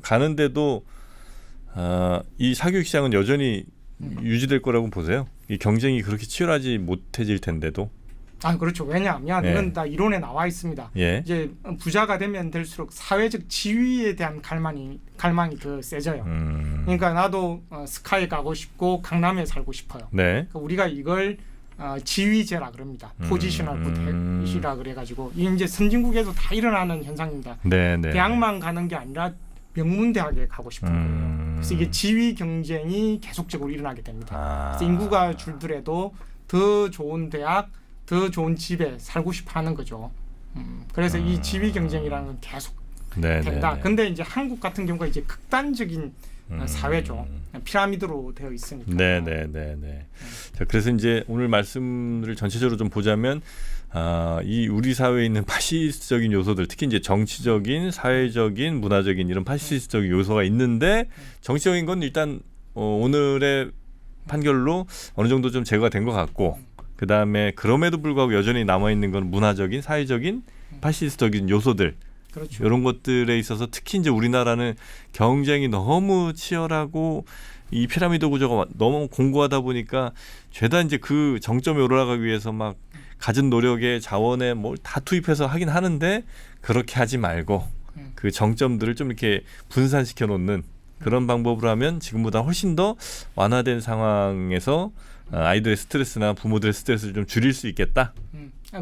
Speaker 2: 가는데도 이 사교육 시장은 여전히 유지될 거라고 보세요? 이 경쟁이 그렇게 치열하지 못해질 텐데도.
Speaker 1: 그렇죠. 왜냐하면 이건 다 이론에 나와 있습니다.
Speaker 2: 예.
Speaker 1: 이제 부자가 되면 될수록 사회적 지위에 대한 갈망이 더 세져요. 그러니까 나도 스카이 가고 싶고 강남에 살고 싶어요.
Speaker 2: 네.
Speaker 1: 그러니까 우리가 이걸 지위제라 그럽니다. 포지셔널 부택이라 그래가지고 이제 선진국에도 다 일어나는 현상입니다.
Speaker 2: 네, 네.
Speaker 1: 대학만 가는 게 아니라 명문대학에 가고 싶은 거예요. 그래서 이게 지위 경쟁이 계속적으로 일어나게 됩니다. 그래서 인구가 줄더라도 더 좋은 대학, 더 좋은 집에 살고 싶어하는 거죠. 그래서 이 지위 경쟁이라는 건 계속 된다. 근데 이제 한국 같은 경우가 이제 극단적인 사회죠. 피라미드로 되어 있으니까.
Speaker 2: 네네네네. 자, 그래서 이제 오늘 말씀을 전체적으로 좀 보자면 이 우리 사회에 있는 파시스트적인 요소들, 특히 이제 정치적인, 사회적인, 문화적인 이런 파시스트적인 요소가 있는데 정치적인 건 일단 오늘의 판결로 어느 정도 좀 제거가 된 것 같고, 그 다음에 그럼에도 불구하고 여전히 남아 있는 건 문화적인, 사회적인, 파시스트적인 요소들.
Speaker 1: 그렇죠.
Speaker 2: 이런 것들에 있어서 특히 이제 우리나라는 경쟁이 너무 치열하고 이 피라미드 구조가 너무 공고하다 보니까 죄다 이제 그 정점에 올라가기 위해서 막 가진 노력에 자원에 뭘 다 투입해서 하긴 하는데 그렇게 하지 말고 그 정점들을 좀 이렇게 분산시켜 놓는 그런 방법으로 하면 지금보다 훨씬 더 완화된 상황에서 아이들의 스트레스나 부모들의 스트레스를 좀 줄일 수 있겠다.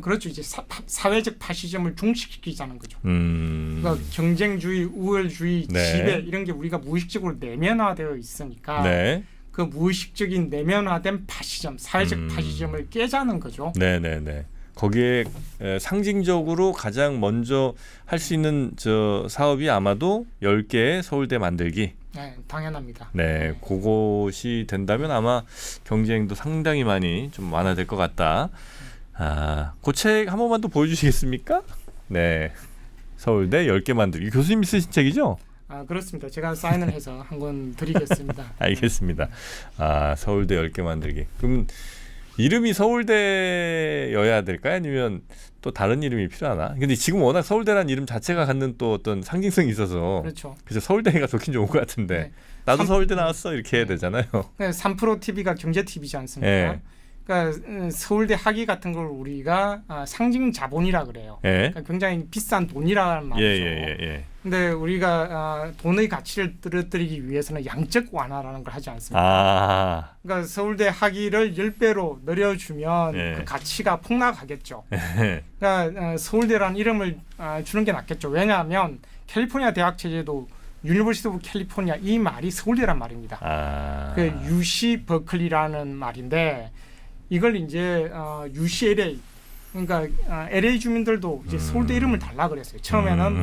Speaker 1: 그렇죠. 이제 사회적 파시즘을 중식시키자는 거죠. 그러니까 경쟁주의, 우월주의,
Speaker 2: 네.
Speaker 1: 지배 이런 게 우리가 무의식적으로 내면화되어 있으니까
Speaker 2: 네.
Speaker 1: 그 무의식적인 내면화된 파시즘, 사회적 파시즘을 깨자는 거죠.
Speaker 2: 네네네. 거기에 상징적으로 가장 먼저 할 수 있는 저 사업이 아마도 10개의 서울대 만들기.
Speaker 1: 네, 당연합니다.
Speaker 2: 네, 그것이 된다면 아마 경쟁도 상당히 많이 좀 완화될 것 같다. 그 책 한 번만 또 보여주시겠습니까? 네, 서울대 10개 만들기. 교수님이 쓰신 책이죠?
Speaker 1: 그렇습니다. 제가 사인을 해서 한 권 드리겠습니다.
Speaker 2: 알겠습니다. 서울대 10개 만들기. 그럼 이름이 서울대여야 될까요? 아니면 또 다른 이름이 필요하나? 근데 지금 워낙 서울대라는 이름 자체가 갖는 또 어떤 상징성이 있어서
Speaker 1: 그렇죠.
Speaker 2: 그래서 서울대가 좋긴 좋은 것 같은데
Speaker 1: 네.
Speaker 2: 나도 서울대 나왔어 이렇게 해야 되잖아요.
Speaker 1: 네, 3프로 TV가 경제 TV지 않습니까?
Speaker 2: 네.
Speaker 1: 그러니까 서울대 학위 같은 걸 우리가 상징 자본이라 그래요.
Speaker 2: 예.
Speaker 1: 그러니까 굉장히 비싼 돈이라는 말이죠.
Speaker 2: 예.
Speaker 1: 근데 우리가 돈의 가치를 떨어뜨리기 위해서는 양적 완화라는 걸 하지 않습니다.
Speaker 2: 아.
Speaker 1: 그러니까 서울대 학위를 10배로 늘려주면
Speaker 2: 예.
Speaker 1: 그 가치가 폭락하겠죠.
Speaker 2: 예.
Speaker 1: 그러니까 서울대라는 이름을 주는 게 낫겠죠. 왜냐하면 캘리포니아 대학 체제도 유니버시티 오브 캘리포니아 이 말이 서울대란 말입니다.
Speaker 2: 아.
Speaker 1: 그 UC 버클리라는 말인데 이걸 이제 UCLA 그러니까 LA 주민들도 이제 서울대 이름을 달라 그랬어요. 처음에는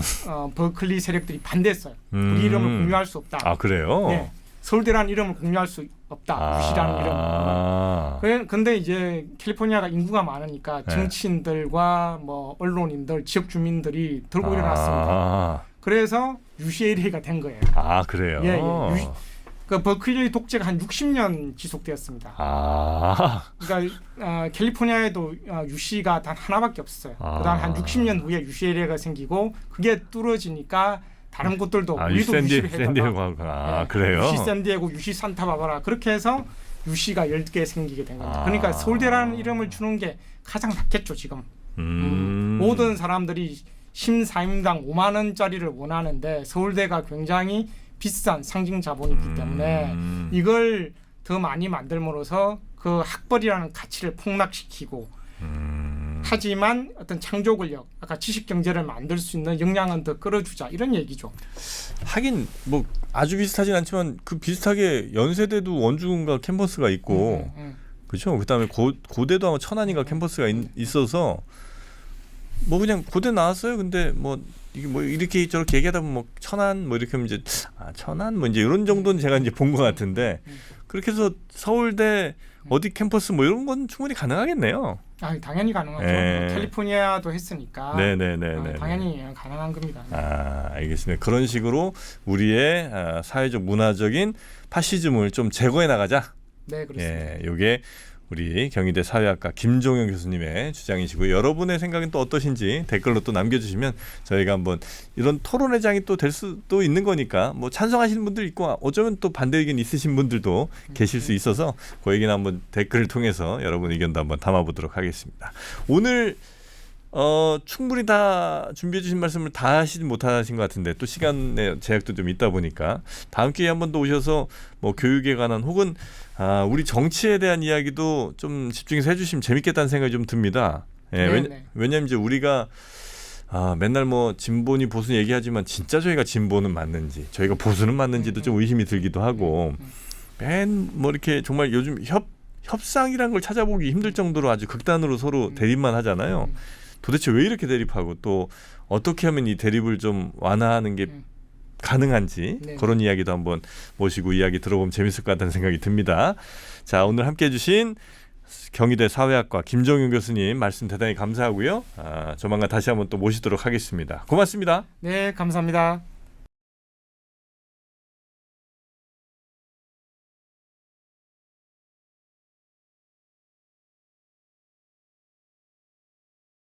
Speaker 1: 버클리 세력들이 반대했어요. 우리 이름을 공유할 수 없다.
Speaker 2: 아, 그래요?
Speaker 1: 네, 서울대라는 이름을 공유할 수 없다. UC라는 이름. 근데 이제 캘리포니아가 인구가 많으니까
Speaker 2: 네.
Speaker 1: 정치인들과 뭐 언론인들, 지역 주민들이 들고 일어났습니다. 그래서 UCLA가 된 거예요.
Speaker 2: 아, 그래요?
Speaker 1: 예. 그 버클리 독재가 한 60년 지속되었습니다.
Speaker 2: 아.
Speaker 1: 그러니까 캘리포니아에도 UC가 단 하나밖에 없었어요.
Speaker 2: 아.
Speaker 1: 그다음 한 60년 후에 UCLA가 생기고 그게 뚫어지니까 다른 곳들도 우리도 UC를
Speaker 2: 샌디에고 아, 그래요?
Speaker 1: UC 샌디에고, UC 산타바바라 그렇게 해서 UC가 10개 생기게 된 겁니다. 그러니까 서울대라는 이름을 주는 게 가장 낫겠죠, 지금. 모든 사람들이 심사임당 5만 원짜리를 원하는데 서울대가 굉장히 비싼 상징 자본이기 때문에 이걸 더 많이 만들므로써 그 학벌이라는 가치를 폭락시키고 하지만 어떤 창조 권력, 아까 지식 경제를 만들 수 있는 역량은 더 끌어주자 이런 얘기죠.
Speaker 2: 하긴 뭐 아주 비슷하진 않지만 그 비슷하게 연세대도 원주군가 캠퍼스가 있고 그렇죠. 그다음에 고대도 아마 천안인가 캠퍼스가 있어서 뭐 그냥 고대 나왔어요. 근데 뭐 이게 뭐 이렇게 저렇게 얘기하다 보면 뭐 천안 뭐 이렇게 하면 이제 천안 뭐 이제 이런 정도는 제가 이제 본 것 같은데 그렇게 해서 서울대 어디 캠퍼스 뭐 이런 건 충분히 가능하겠네요.
Speaker 1: 당연히 가능하죠. 캘리포니아도 했으니까.
Speaker 2: 네네네.
Speaker 1: 당연히 가능한 겁니다.
Speaker 2: 알겠습니다. 그런 식으로 우리의 사회적 문화적인 파시즘을 좀 제거해 나가자.
Speaker 1: 네, 그렇습니다.
Speaker 2: 이게 우리 경희대 사회학과 김종영 교수님의 주장이시고요. 여러분의 생각은 또 어떠신지 댓글로 또 남겨주시면 저희가 한번 이런 토론회 장이 또 될 수도 있는 거니까 뭐 찬성하시는 분들 있고 어쩌면 또 반대 의견 있으신 분들도 계실 수 있어서 그 얘기는 한번 댓글을 통해서 여러분 의견도 한번 담아보도록 하겠습니다. 오늘 충분히 다 준비해 주신 말씀을 다 하시지 못하신 것 같은데 또 시간의 제약도 좀 있다 보니까 다음 기회에 한 번 더 오셔서 뭐 교육에 관한 혹은 우리 정치에 대한 이야기도 좀 집중해서 해주시면 재밌겠다는 생각이 좀 듭니다. 왜냐하면 이제 우리가 맨날 뭐 진보니 보수니 얘기하지만 진짜 저희가 진보는 맞는지 저희가 보수는 맞는지도 좀 의심이 들기도 하고 맨 뭐 이렇게 정말 요즘 협상이란 걸 찾아보기 힘들 정도로 아주 극단으로 서로 대립만 하잖아요. 도대체 왜 이렇게 대립하고 또 어떻게 하면 이 대립을 좀 완화하는 게 가능한지 그런 이야기도 한번 모시고 이야기 들어보면 재밌을 것 같다는 생각이 듭니다. 자, 오늘 함께해 주신 경희대 사회학과 김종윤 교수님 말씀 대단히 감사하고요. 조만간 다시 한번 또 모시도록 하겠습니다. 고맙습니다.
Speaker 1: 네, 감사합니다.